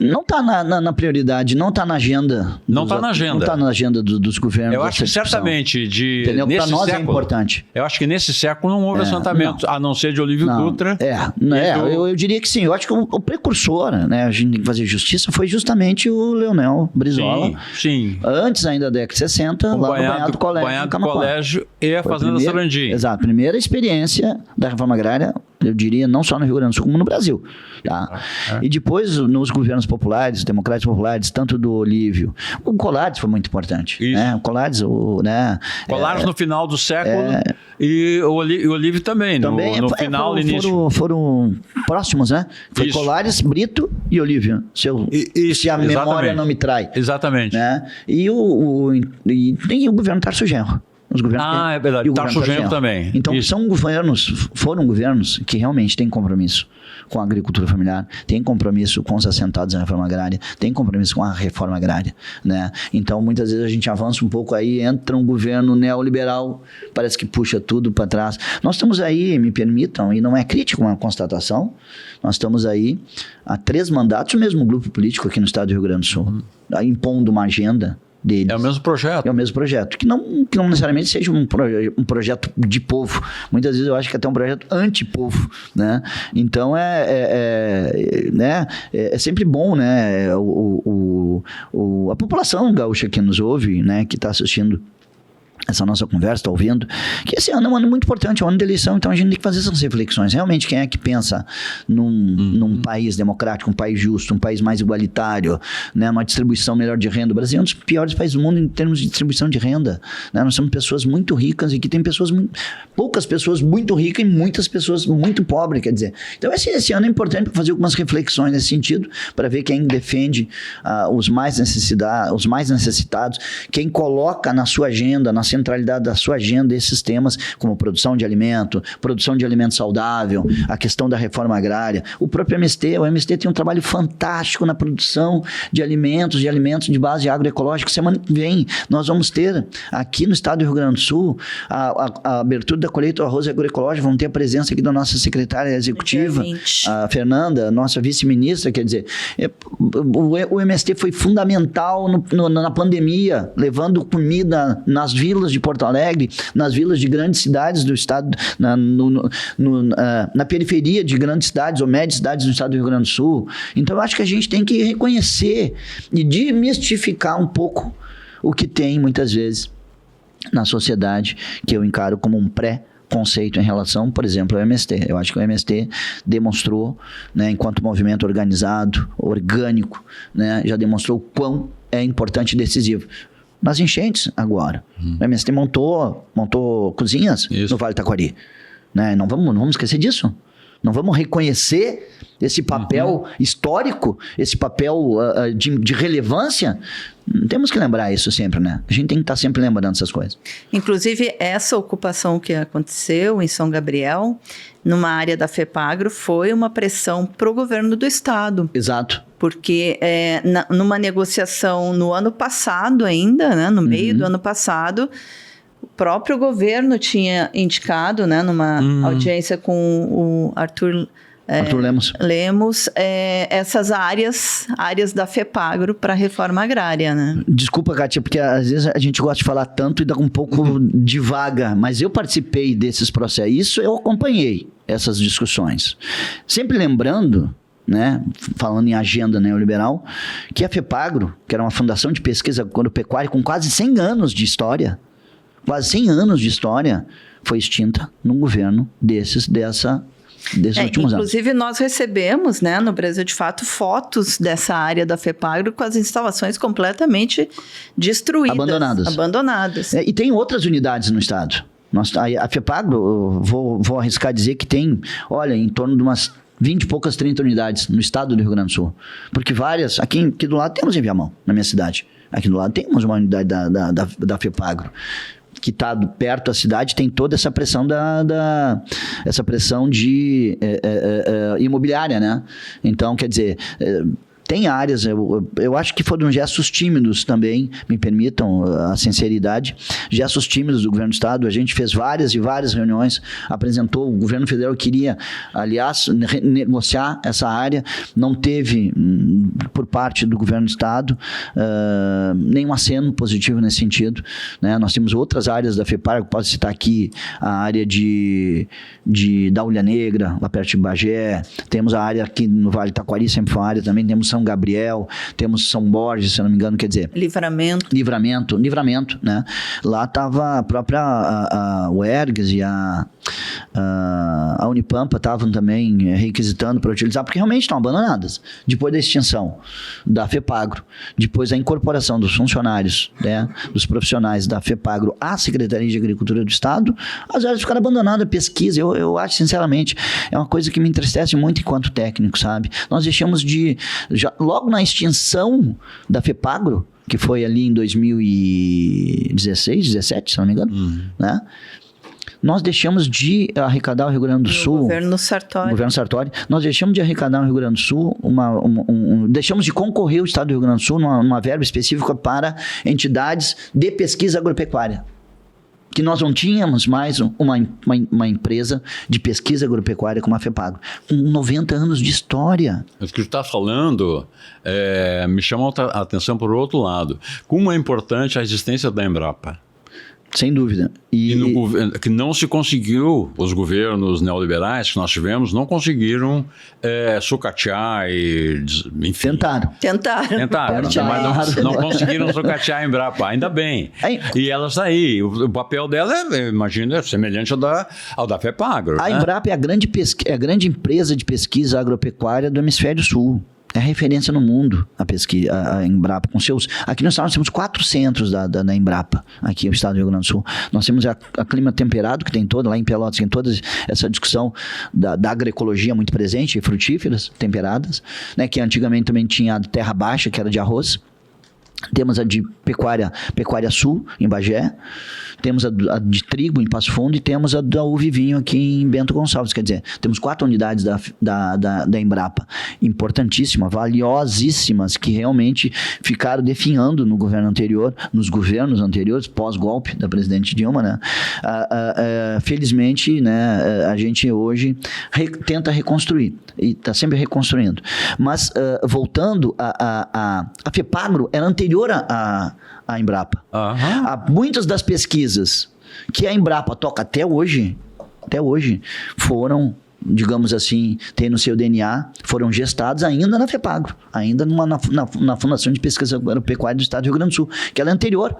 C: Não está na prioridade, não está na agenda.
B: Não está na agenda.
C: Não está na agenda dos governos.
B: Eu acho que certamente
C: para nós século, é importante.
B: Eu acho que nesse século não houve assentamento, a não ser de Olívio Dutra.
C: Eu diria que sim. Eu acho que o precursor, né, a gente tem que fazer justiça, foi justamente o Leonel Brizola.
B: Sim.
C: Antes ainda da década de 60, lá no Banhado do Colégio.
B: Banhado do Colégio e a Fazenda Sarandi.
C: Exato. Primeira experiência da reforma agrária, eu diria, não só no Rio Grande do Sul, como no Brasil. Tá? E depois, nos governos populares, democráticos populares, tanto do Olívio, o Colares foi muito importante. Né? O Colares,
B: Colares no final do século e o Olívio também, no final e início.
C: Foram próximos, né? Foi isso. Colares, Brito e Olívio, se a memória não me trai.
B: Exatamente.
C: Né? E o governo Tarso Genro.
B: É verdade. Tarso Genro também.
C: Então, foram governos que realmente têm compromisso com a agricultura familiar, têm compromisso com os assentados na reforma agrária, têm compromisso com a reforma agrária, né? Então, muitas vezes a gente avança um pouco aí, entra um governo neoliberal, parece que puxa tudo para trás. Nós estamos aí, me permitam, e não é crítica, é uma constatação, nós estamos aí há 3 mandatos, o mesmo grupo político aqui no estado do Rio Grande do Sul, impondo uma agenda deles.
B: É o mesmo projeto.
C: É o mesmo projeto. Que não necessariamente seja um projeto de povo. Muitas vezes eu acho que é até um projeto anti-povo, né? Então, é sempre bom, né? A população gaúcha que nos ouve, né? Que está assistindo essa nossa conversa, está ouvindo, que esse ano é um ano muito importante, é um ano de eleição, então a gente tem que fazer essas reflexões. Realmente, quem é que pensa num país democrático, um país justo, um país mais igualitário, né, uma distribuição melhor de renda? O Brasil é um dos piores países do mundo em termos de distribuição de renda. Né? Nós somos pessoas muito ricas e que tem poucas pessoas muito ricas e muitas pessoas muito pobres, quer dizer. Então, esse ano é importante para fazer algumas reflexões nesse sentido, para ver quem defende os mais necessitados, quem coloca na sua agenda, na centralidade da sua agenda esses temas como produção de alimento saudável, a questão da reforma agrária. O próprio MST, o MST tem um trabalho fantástico na produção de alimentos de base agroecológica. Semana que vem nós vamos ter aqui no estado do Rio Grande do Sul a abertura da colheita do arroz agroecológico. Vamos ter a presença aqui da nossa secretária executiva, a Fernanda, nossa vice-ministra. Quer dizer, o MST foi fundamental na pandemia, levando comida nas vilas de Porto Alegre, nas vilas de grandes cidades do estado, na periferia de grandes cidades ou médias cidades do estado do Rio Grande do Sul. Então, eu acho que a gente tem que reconhecer e desmistificar um pouco o que tem, muitas vezes, na sociedade que eu encaro como um pré-conceito em relação, por exemplo, ao MST. Eu acho que o MST demonstrou, né, enquanto movimento organizado, orgânico, né, já demonstrou o quão é importante e decisivo. Nas enchentes, agora. O MST montou cozinhas no Vale do Taquari. Né? Não vamos esquecer disso. Não vamos reconhecer esse papel histórico, esse papel de relevância. Temos que lembrar isso sempre, né? A gente tem que estar sempre lembrando essas coisas.
A: Inclusive, essa ocupação que aconteceu em São Gabriel, numa área da FEPAGRO, foi uma pressão para o governo do estado.
C: Exato.
A: Porque numa negociação no ano passado ainda, né, no meio do ano passado, o próprio governo tinha indicado, né, numa audiência com o Arthur Lemos, essas áreas da FEPAGRO para a reforma agrária, né?
C: Desculpa, Kátia, porque às vezes a gente gosta de falar tanto e dá um pouco devagar, mas eu participei desses processos, isso eu acompanhei essas discussões. Sempre lembrando, né, falando em agenda neoliberal, que a FEPAGRO, que era uma fundação de pesquisa agropecuária com quase 100 anos de história, foi extinta num governo desses últimos anos.
A: Inclusive, nós recebemos, né, no Brasil de Fato, fotos dessa área da FEPAGRO com as instalações completamente destruídas. Abandonadas.
C: E tem outras unidades no estado. A FEPAGRO, vou arriscar dizer que tem, olha, em torno de umas 20 e poucas, 30 unidades no estado do Rio Grande do Sul. Porque várias, aqui do lado temos em Viamão, na minha cidade. Aqui do lado temos uma unidade da FEPAGRO, que está perto da cidade, tem toda essa pressão essa pressão de imobiliária, né? Então, quer dizer, tem áreas, eu acho que foram gestos tímidos também, me permitam a sinceridade, gestos tímidos do governo do estado. A gente fez várias e várias reuniões, apresentou, o governo federal queria, aliás, negociar essa área, não teve, por parte do governo do estado, nenhum aceno positivo nesse sentido, né? Nós temos outras áreas da FEPAGRO, posso citar aqui a área da Ulha Negra, lá perto de Bagé, temos a área aqui no Vale do Taquari, sempre foi uma área também, temos São Gabriel, temos São Borges, se eu não me engano, quer dizer... Livramento, né? Lá estava a própria UERGS e a Unipampa estavam também requisitando para utilizar, porque realmente estão abandonadas. Depois da extinção da FEPAGRO, depois da incorporação dos funcionários, né, dos profissionais da FEPAGRO à Secretaria de Agricultura do Estado, as áreas ficaram abandonadas, pesquisa. Eu acho, sinceramente, é uma coisa que me entristece muito enquanto técnico, sabe? Nós deixamos logo na extinção da FEPAGRO, que foi ali em 2016, 17, se não me engano, né? Nós deixamos de arrecadar o Rio Grande do Sul...
A: Governo Sartori.
C: Nós deixamos de arrecadar no Rio Grande do Sul, deixamos de concorrer o Estado do Rio Grande do Sul numa verba específica para entidades de pesquisa agropecuária. Que nós não tínhamos mais uma empresa de pesquisa agropecuária como a FEPAGRO, com 90 anos de história.
B: O que tu está falando me chama a atenção por outro lado. Como é importante a existência da Embrapa?
C: Sem dúvida.
B: Que não se conseguiu, os governos neoliberais que nós tivemos, não conseguiram sucatear e... Enfim. Tentaram, mas não conseguiram sucatear a Embrapa, ainda bem. E ela está aí. O papel dela, imagino, é semelhante ao da FEPAGRO.
C: A Embrapa é a grande empresa de pesquisa agropecuária do Hemisfério Sul. É referência no mundo a Embrapa, com seus... Aqui no estado nós temos 4 centros da Embrapa, aqui no estado do Rio Grande do Sul. Nós temos a Clima Temperado, que tem lá em Pelotas, tem toda essa discussão da agroecologia muito presente, frutíferas, temperadas, né, que antigamente também tinha a de terra baixa, que era de arroz. Temos a de Pecuária Sul, em Bagé. Temos a de trigo em Passo Fundo e temos a da uva e vinho aqui em Bento Gonçalves. Quer dizer, temos 4 unidades da Embrapa, importantíssimas, valiosíssimas, que realmente ficaram definhando no governo anterior, nos governos anteriores, pós-golpe da presidente Dilma, né? Felizmente, né, a gente hoje tenta reconstruir e está sempre reconstruindo. Mas, voltando, a FEPAGRO era anterior à Embrapa. Muitas das pesquisas que a Embrapa toca até hoje foram, digamos assim, tem no seu DNA, foram gestados ainda na FEPAGRO, ainda na Fundação de Pesquisa Agropecuária do Estado do Rio Grande do Sul, que ela é anterior,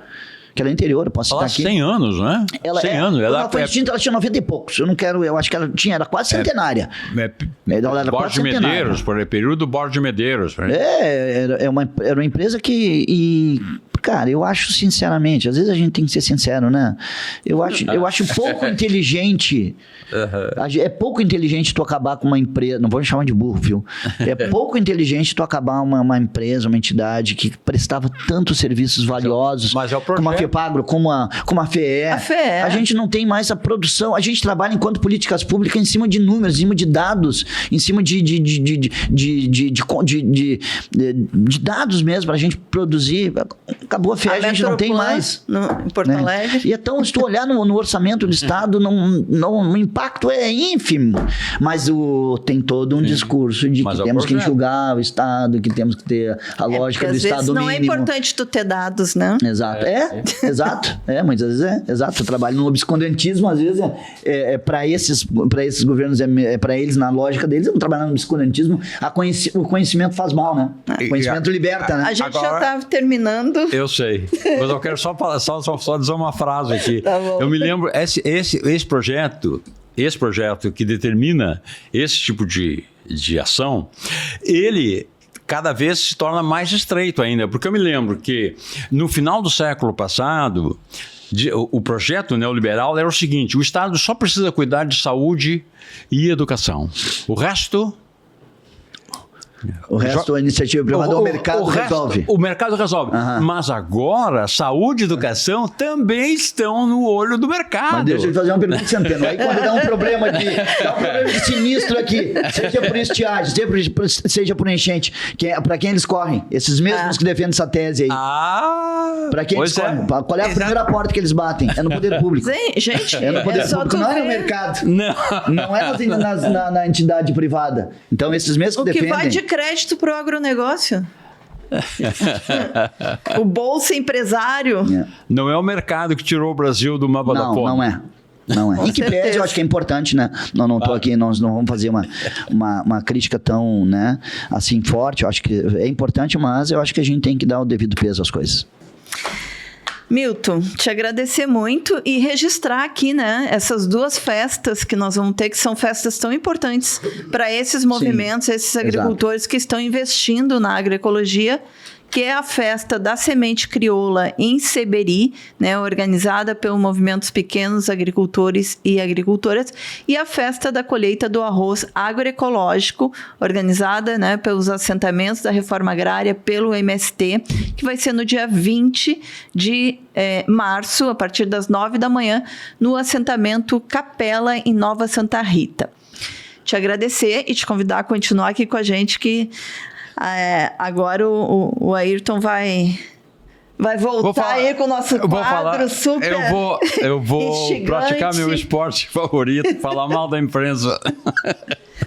C: que ela é interior, eu posso citar aqui.
B: 100 anos, né? 100 anos.
C: Ela foi extinta, ela tinha 90 e poucos. Eu acho que ela era quase centenária.
B: Ela era Borges de Medeiros, período do Borges de Medeiros.
C: Era uma empresa que... Cara, eu acho sinceramente, às vezes a gente tem que ser sincero, né? Eu acho pouco inteligente. É pouco inteligente tu acabar com uma empresa. Não vou me chamar de burro, viu? É pouco inteligente tu acabar uma empresa, uma entidade que prestava tantos serviços valiosos, como a FEPAGRO, como a FEE. A gente não tem mais a produção. A gente trabalha enquanto políticas públicas em cima de números, em cima de dados, em cima de dados mesmo, pra gente produzir. Acabou a FEE, a gente não tem mais.
A: Em Porto Alegre.
C: E então, se tu olhar no orçamento do Estado, o impacto é ínfimo. Mas tem todo um discurso de que temos que enxugar o Estado, que temos que ter a lógica do Estado mínimo.
A: Não é importante tu ter dados, né?
C: Exato. Exato. Muitas vezes exato. Tu trabalha no obscurantismo, às vezes para esses governos, para eles, na lógica deles, não trabalhar no obscurantismo, o conhecimento faz mal, né? O conhecimento liberta, né?
A: A gente já tá terminando.
B: Eu sei, mas eu quero só dizer uma frase aqui. Tá bom. Eu me lembro, esse projeto que determina esse tipo de ação, ele cada vez se torna mais estreito ainda, porque eu me lembro que no final do século passado, o projeto neoliberal era o seguinte: o Estado só precisa cuidar de saúde e educação. O resto
C: a iniciativa privada, o mercado resolve.
B: O mercado resolve. Mas agora, saúde e educação também estão no olho do mercado.
C: Mas deixa eu te fazer uma pergunta, Centeno. Aí quando dá um problema de sinistro aqui, seja por estiagem, seja por enchente, para quem eles correm? Esses mesmos que defendem essa tese aí. Para quem eles correm? Qual é a primeira porta que eles batem? É no poder público.
A: Gente,
C: é no poder público, não é no mercado. Não é na entidade privada. Então, esses mesmos que defendem...
A: vai de crédito para o agronegócio. O bolsa empresário.
B: Não é o mercado que tirou o Brasil do mapa da fome.
C: Não é. E que pese, eu acho que é importante, né? Não estou aqui, nós não vamos fazer uma crítica tão, né, assim, forte. Eu acho que é importante, mas eu acho que a gente tem que dar o devido peso às coisas.
A: Milton, te agradecer muito e registrar aqui, né, essas duas festas que nós vamos ter, que são festas tão importantes para esses movimentos, esses agricultores que estão investindo na agroecologia, que é a festa da semente crioula em Seberi, né, organizada pelo Movimento Pequenos Agricultores e Agricultoras, e a festa da colheita do arroz agroecológico, organizada, né, pelos assentamentos da Reforma Agrária, pelo MST, que vai ser no dia 20 de março, a partir das 9 da manhã, no assentamento Capela, em Nova Santa Rita. Te agradecer e te convidar a continuar aqui com a gente, que agora o Ayrton vai voltar aí com o nosso quadro super
B: Eu vou praticar meu esporte favorito, falar mal da imprensa.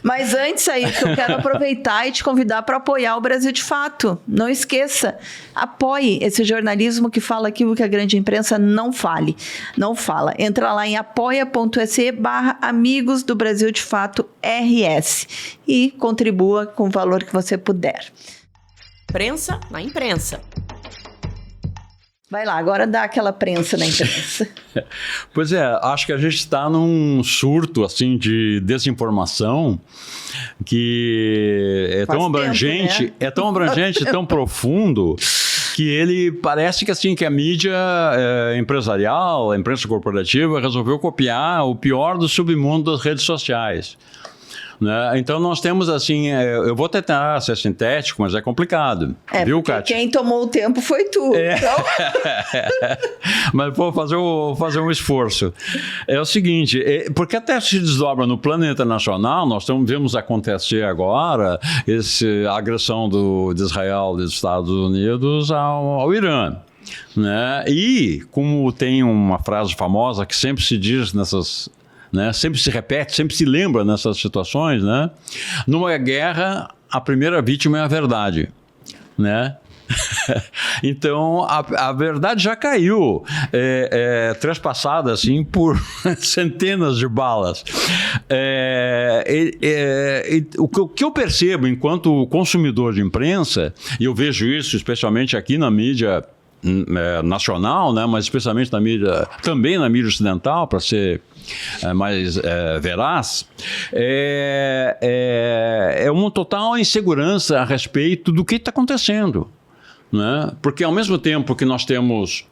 A: Mas antes, Ayrton, eu quero aproveitar e te convidar para apoiar o Brasil de Fato. Não esqueça, apoie esse jornalismo que fala aquilo que a grande imprensa não fala. Entra lá em apoia.se/Amigos do Brasil de Fato RS e contribua com o valor que você puder.
D: Prensa na imprensa.
A: Vai lá, agora dá aquela prensa na imprensa.
B: Pois é, acho que a gente está num surto assim, de desinformação que é tão abrangente, né? É tão abrangente, tão profundo, que ele parece que, assim, que a mídia empresarial, a imprensa corporativa, resolveu copiar o pior do submundo das redes sociais. Né? Então nós temos assim, eu vou tentar ser sintético, mas é complicado, viu, Kátia?
A: Quem tomou o tempo foi tu. Então...
B: Mas vou fazer um esforço. É o seguinte, porque até se desdobra no plano internacional, nós vemos acontecer agora a agressão de Israel e dos Estados Unidos ao Irã. Né? E como tem uma frase famosa que sempre se diz nessas... Né? Sempre se repete, sempre se lembra nessas situações, né? Numa guerra, a primeira vítima é a verdade, né? Então, a verdade já caiu, trespassada assim, por centenas de balas. O que eu percebo enquanto consumidor de imprensa, e eu vejo isso especialmente aqui na mídia nacional, né, mas especialmente também na mídia ocidental, para ser mais veraz, é uma total insegurança a respeito do que está acontecendo, né? Porque ao mesmo tempo que nós temos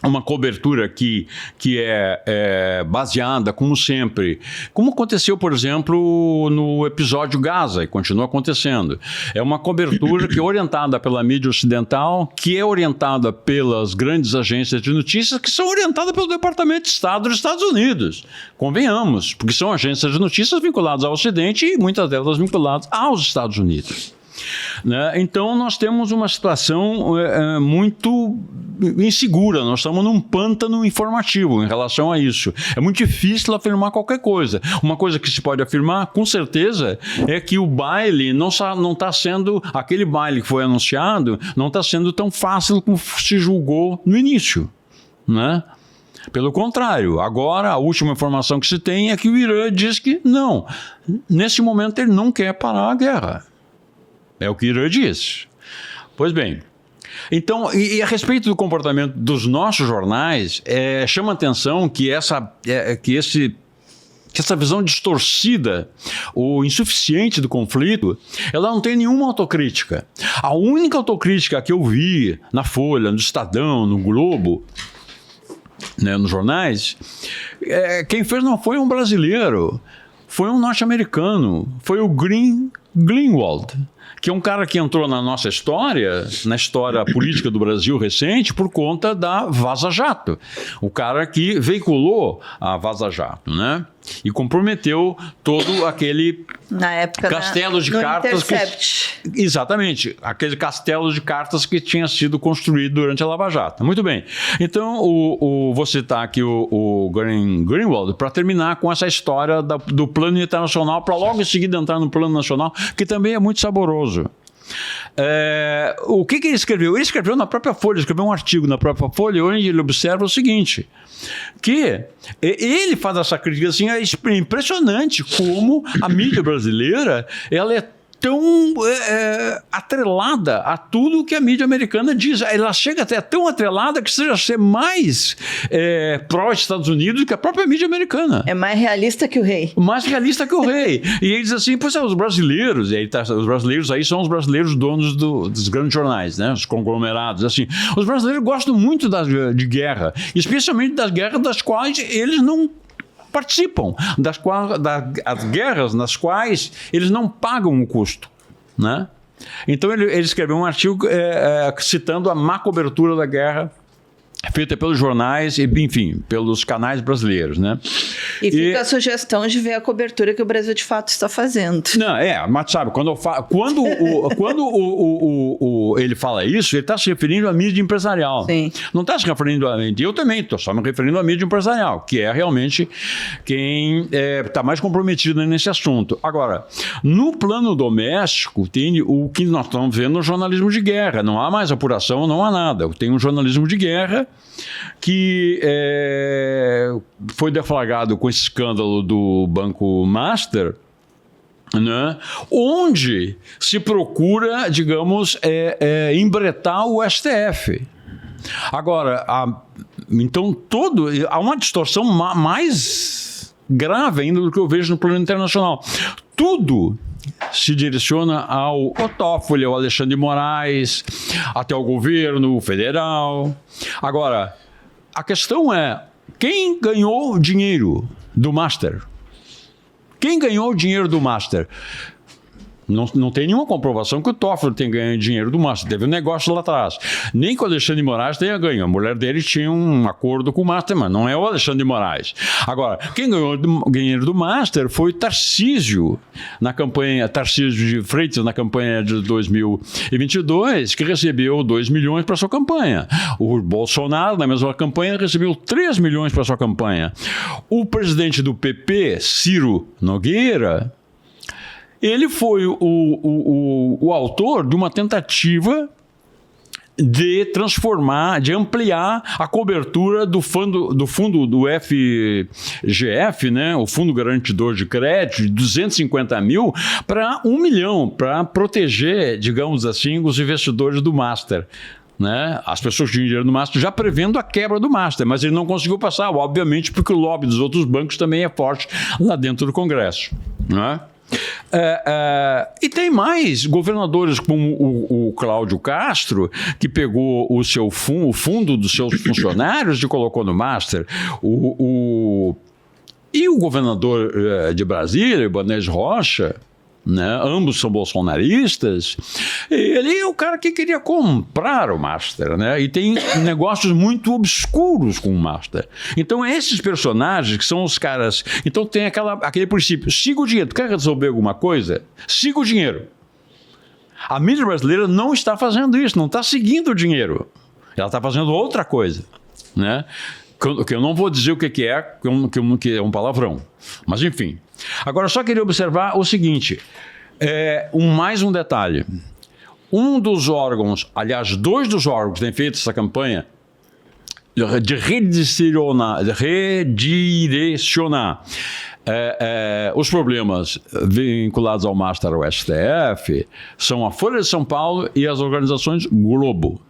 B: uma cobertura aqui que é baseada, como sempre, como aconteceu, por exemplo, no episódio Gaza, e continua acontecendo. É uma cobertura que é orientada pela mídia ocidental, que é orientada pelas grandes agências de notícias, que são orientadas pelo Departamento de Estado dos Estados Unidos. Convenhamos, porque são agências de notícias vinculadas ao Ocidente e muitas delas vinculadas aos Estados Unidos. Né? Então, nós temos uma situação muito insegura, nós estamos num pântano informativo em relação a isso. É muito difícil afirmar qualquer coisa. Uma coisa que se pode afirmar, com certeza, é que o baile não está sendo, aquele baile que foi anunciado, não está sendo tão fácil como se julgou no início, né? Pelo contrário, agora a última informação que se tem é que o Irã diz que não, nesse momento ele não quer parar a guerra. É o que o Irã diz. Pois bem, então, e a respeito do comportamento dos nossos jornais, chama a atenção que essa visão distorcida ou insuficiente do conflito, ela não tem nenhuma autocrítica. A única autocrítica que eu vi na Folha, no Estadão, no Globo, né, nos jornais, quem fez não foi um brasileiro, foi um norte-americano, foi o Greenwald, que é um cara que entrou na nossa história, na história política do Brasil recente, por conta da Vaza Jato. O cara que veiculou a Vaza Jato, né? E comprometeu todo aquele
A: na época
B: castelo de cartas. Exatamente, aquele castelo de cartas que tinha sido construído durante a Lava Jato. Muito bem. Então, vou citar aqui o Greenwald para terminar com essa história do plano internacional, para logo em seguida entrar no plano nacional, que também é muito saboroso. O que ele escreveu? Ele escreveu na própria Folha, escreveu um artigo na própria Folha, onde ele observa o seguinte, que ele faz essa crítica assim, é impressionante como a mídia brasileira ela é tão atrelada a tudo que a mídia americana diz. Ela chega até tão atrelada que seja ser mais pró-Estados Unidos do que a própria mídia americana.
A: É mais realista que o rei.
B: Mais realista que o rei. E ele diz assim, pois os brasileiros, os brasileiros aí são os brasileiros donos dos grandes jornais, né? Os conglomerados, assim. Os brasileiros gostam muito de guerra, especialmente das guerras das quais eles não participam, das guerras nas quais eles não pagam o custo, né? Então ele escreveu um artigo citando a má cobertura da guerra feita pelos jornais e, enfim, pelos canais brasileiros, né?
A: E fica a sugestão de ver a cobertura que o Brasil de fato está fazendo.
B: Não, mas sabe, quando ele fala isso, ele está se referindo à mídia empresarial.
A: Sim.
B: Não está se referindo a mídia. Eu também estou só me referindo à mídia empresarial, que é realmente quem está mais comprometido nesse assunto. Agora, no plano doméstico, tem o que nós estamos vendo no jornalismo de guerra. Não há mais apuração, não há nada. Tem um jornalismo de guerra que foi deflagrado com esse escândalo do Banco Master, né? Onde se procura, digamos, embretar o STF. Agora, então há uma distorção mais grave ainda do que eu vejo no plano internacional. Tudo se direciona ao Toffoli, ao Alexandre de Moraes, até o governo federal. Agora, a questão é, quem ganhou dinheiro do Master? Quem ganhou o dinheiro do Master? Não tem nenhuma comprovação que o Toffoli tenha ganho dinheiro do Master. Teve um negócio lá atrás. Nem que o Alexandre de Moraes tenha ganho. A mulher dele tinha um acordo com o Master, mas não é o Alexandre de Moraes. Agora, quem ganhou dinheiro do Master foi Tarcísio de Freitas, na campanha de 2022, que recebeu 2 milhões para sua campanha. O Bolsonaro, na mesma campanha, recebeu 3 milhões para sua campanha. O presidente do PP, Ciro Nogueira, ele foi o autor de uma tentativa de transformar, de ampliar a cobertura do fundo do FGF, né, o Fundo Garantidor de Crédito, de 250 mil para 1 milhão, para proteger, digamos assim, os investidores do Master. né? As pessoas que tinham dinheiro no Master já prevendo a quebra do Master, mas ele não conseguiu passar, obviamente, porque o lobby dos outros bancos também é forte lá dentro do Congresso, né? E tem mais governadores como o Cláudio Castro, que pegou o fundo dos seus funcionários e colocou no Master. E o governador de Brasília, Ibanez Rocha, né? Ambos são bolsonaristas. Ele é o cara que queria comprar o Master, né? E tem negócios muito obscuros com o Master. Então, esses personagens que são os caras... Então, tem aquele princípio. Siga o dinheiro. Tu quer resolver alguma coisa? Siga o dinheiro. A mídia brasileira não está fazendo isso. Não está seguindo o dinheiro. Ela está fazendo outra coisa, né? Que eu não vou dizer o que é, que é um palavrão. Mas, enfim. Agora, só queria observar o seguinte, mais um detalhe. Um dos órgãos, aliás, 2 dos órgãos que têm feito essa campanha de redirecionar os problemas vinculados ao Master ao STF são a Folha de São Paulo e as organizações Globo.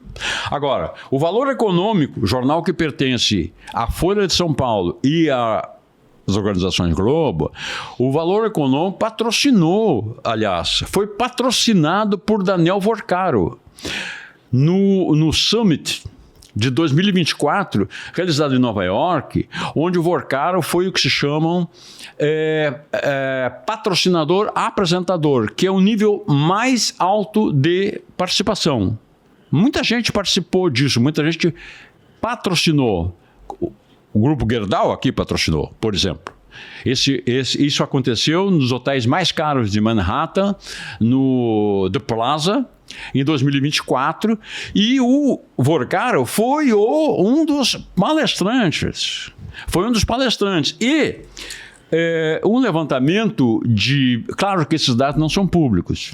B: Agora, o Valor Econômico, jornal que pertence à Folha de São Paulo e as organizações Globo, o Valor Econômico patrocinou, aliás, foi patrocinado por Daniel Vorcaro no Summit de 2024, realizado em Nova York, onde o Vorcaro foi o que se chamam patrocinador apresentador, que é o nível mais alto de participação. Muita gente participou disso, muita gente patrocinou. O Grupo Gerdau aqui patrocinou, por exemplo. Isso aconteceu nos hotéis mais caros de Manhattan, no The Plaza, em 2024, e o Vorcaro foi um dos palestrantes. E um levantamento de... Claro que esses dados não são públicos.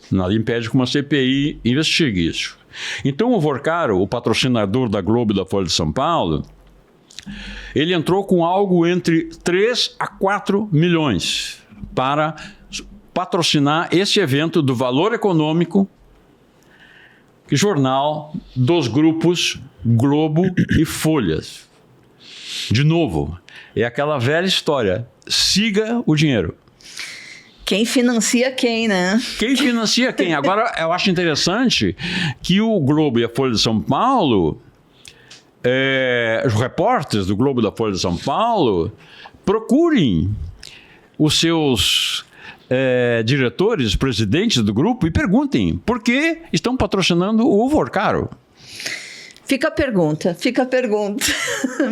B: Nada impede que uma CPI investigue isso. Então o Vorcaro, o patrocinador da Globo e da Folha de São Paulo, ele entrou com algo entre 3 a 4 milhões para patrocinar esse evento do Valor Econômico, jornal dos grupos Globo e Folhas. De novo, é aquela velha história, siga o dinheiro.
A: Quem financia quem, né?
B: Quem financia quem? Agora, eu acho interessante que o Globo e a Folha de São Paulo... os repórteres do Globo da Folha de São Paulo procurem os seus diretores, presidentes do grupo e perguntem por que estão patrocinando o Vorcaro.
A: Fica a pergunta,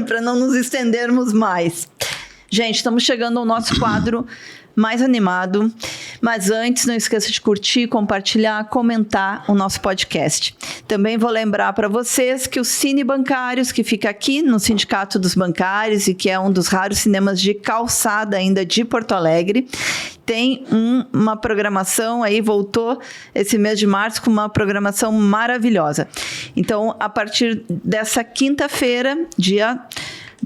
A: para não nos estendermos mais. Gente, estamos chegando ao nosso quadro mais animado, mas antes não esqueça de curtir, compartilhar, comentar o nosso podcast. Também vou lembrar para vocês que o Cine Bancários, que fica aqui no Sindicato dos Bancários e que é um dos raros cinemas de calçada ainda de Porto Alegre, tem uma programação aí, voltou esse mês de março com uma programação maravilhosa. Então, a partir dessa quinta-feira, dia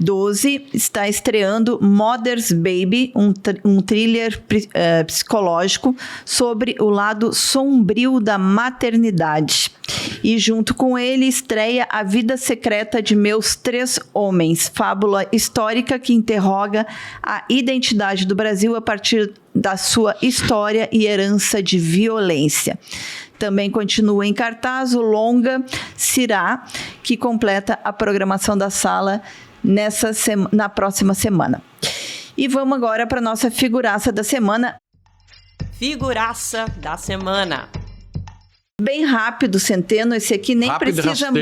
A: 12, está estreando Mother's Baby, um thriller psicológico sobre o lado sombrio da maternidade. E junto com ele estreia A Vida Secreta de Meus 3 Homens, fábula histórica que interroga a identidade do Brasil a partir da sua história e herança de violência. Também continua em cartaz o longa Cirá, que completa a programação da sala na próxima semana. E vamos agora para a nossa figuraça da semana.
D: Figuraça da semana.
A: Bem rápido, Centeno, esse aqui nem
B: rápido
A: precisa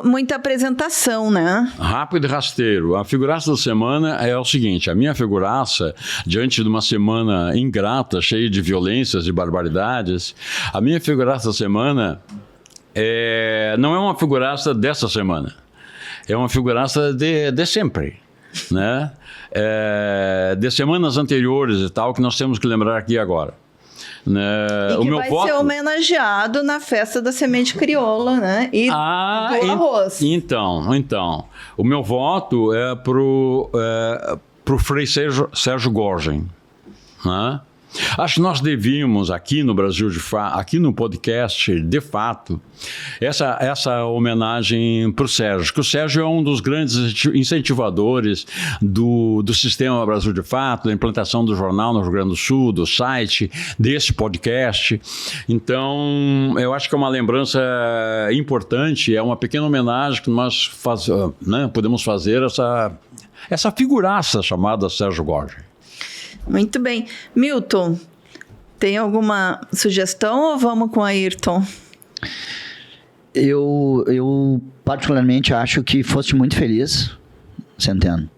A: muita apresentação, né?
B: Rápido e rasteiro. A figuraça da semana é o seguinte, a minha figuraça, diante de uma semana ingrata, cheia de violências e barbaridades, a minha figuraça da semana não é uma figuraça dessa semana, é uma figuraça de sempre, né? De semanas anteriores e tal, que nós temos que lembrar aqui agora.
A: E que vai ser homenageado na festa da semente crioula, né? E do arroz.
B: Então, o meu voto é pro Frei Sérgio Gorgen, né? Acho que nós devíamos aqui no Brasil, aqui no podcast, de fato, essa homenagem para o Sérgio, que o Sérgio é um dos grandes incentivadores do sistema Brasil de Fato, da implantação do jornal no Rio Grande do Sul, do site, desse podcast. Então, eu acho que é uma lembrança importante, é uma pequena homenagem que nós podemos fazer essa figuraça chamada Sérgio Gorgen.
A: Muito bem. Milton, tem alguma sugestão ou vamos com a Ayrton?
C: Eu particularmente acho que foste muito feliz, Centeno.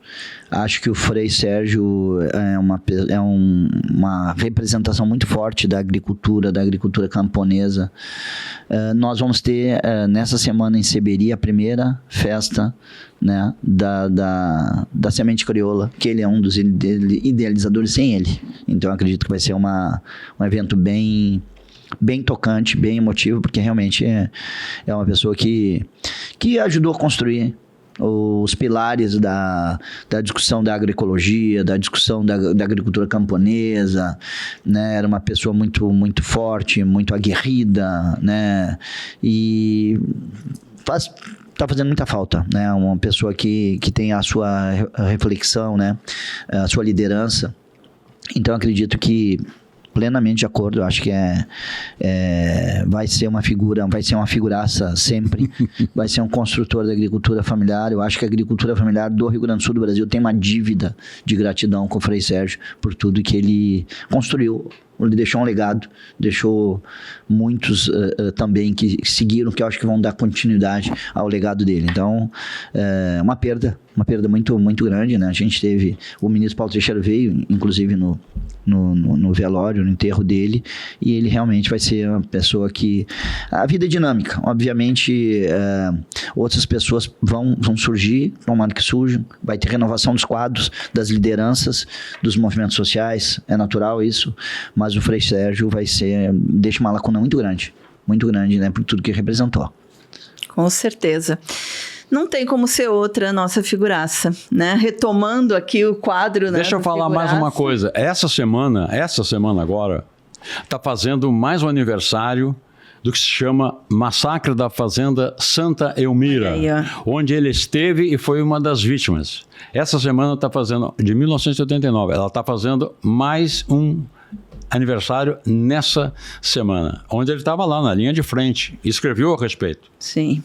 C: Acho que o Frei Sérgio é uma representação muito forte da agricultura camponesa. Nós vamos ter, nessa semana em Seberi, a primeira festa, né, da Semente Crioula, que ele é um dos idealizadores, sem ele. Então, eu acredito que vai ser um evento bem tocante, bem emotivo, porque realmente é uma pessoa que ajudou a construir os pilares da discussão da agroecologia, da discussão da agricultura camponesa, né? Era uma pessoa muito, muito forte, muito aguerrida, né? E está fazendo muita falta, né? Uma pessoa que tem a sua reflexão, né? A sua liderança. Então, acredito que plenamente de acordo, eu acho que vai ser uma figuraça sempre, vai ser um construtor da agricultura familiar. Eu acho que a agricultura familiar do Rio Grande do Sul do Brasil tem uma dívida de gratidão com o Frei Sérgio por tudo que ele construiu. Ele deixou um legado, deixou muitos também que seguiram, que eu acho que vão dar continuidade ao legado dele. Então, uma perda muito, muito grande, né? A gente teve, o ministro Paulo Teixeira veio, inclusive no velório, no enterro dele, e ele realmente vai ser uma pessoa que... A vida é dinâmica, obviamente, outras pessoas vão surgir, tomara que surjam, vai ter renovação dos quadros, das lideranças, dos movimentos sociais, é natural isso, mas o Frei Sérgio deixa uma lacuna muito grande, né, por tudo que representou.
A: Com certeza. Não tem como ser outra nossa figuraça, né? Retomando aqui o quadro, né?
B: Deixa eu falar mais uma coisa. Essa semana agora, está fazendo mais um aniversário do que se chama Massacre da Fazenda Santa Elmira, onde ele esteve e foi uma das vítimas. Essa semana está fazendo, de 1989, ela está fazendo mais um aniversário nessa semana, onde ele estava lá na linha de frente e escreveu a respeito.
A: Sim.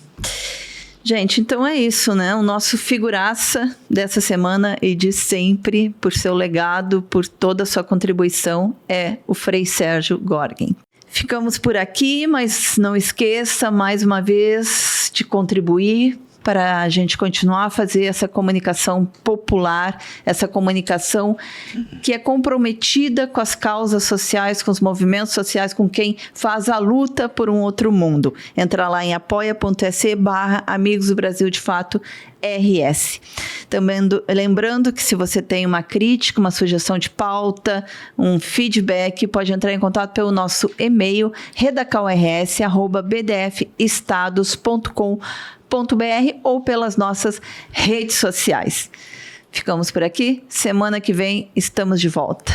A: Gente, então é isso, né? O nosso figuraça dessa semana e de sempre, por seu legado, por toda a sua contribuição, é o Frei Sérgio Gorgen. Ficamos por aqui, mas não esqueça, mais uma vez, de contribuir para a gente continuar a fazer essa comunicação popular, essa comunicação que é comprometida com as causas sociais, com os movimentos sociais, com quem faz a luta por um outro mundo. Entra lá em apoia.se/Amigos do Brasil de Fato RS. Também lembrando que se você tem uma crítica, uma sugestão de pauta, um feedback, pode entrar em contato pelo nosso e-mail redacalrs@bdfestados.com.br ou pelas nossas redes sociais. Ficamos por aqui. Semana que vem estamos de volta.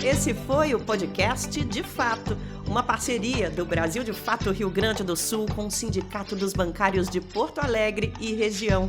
D: Esse foi o podcast De Fato, uma parceria do Brasil de Fato Rio Grande do Sul com o Sindicato dos Bancários de Porto Alegre e região.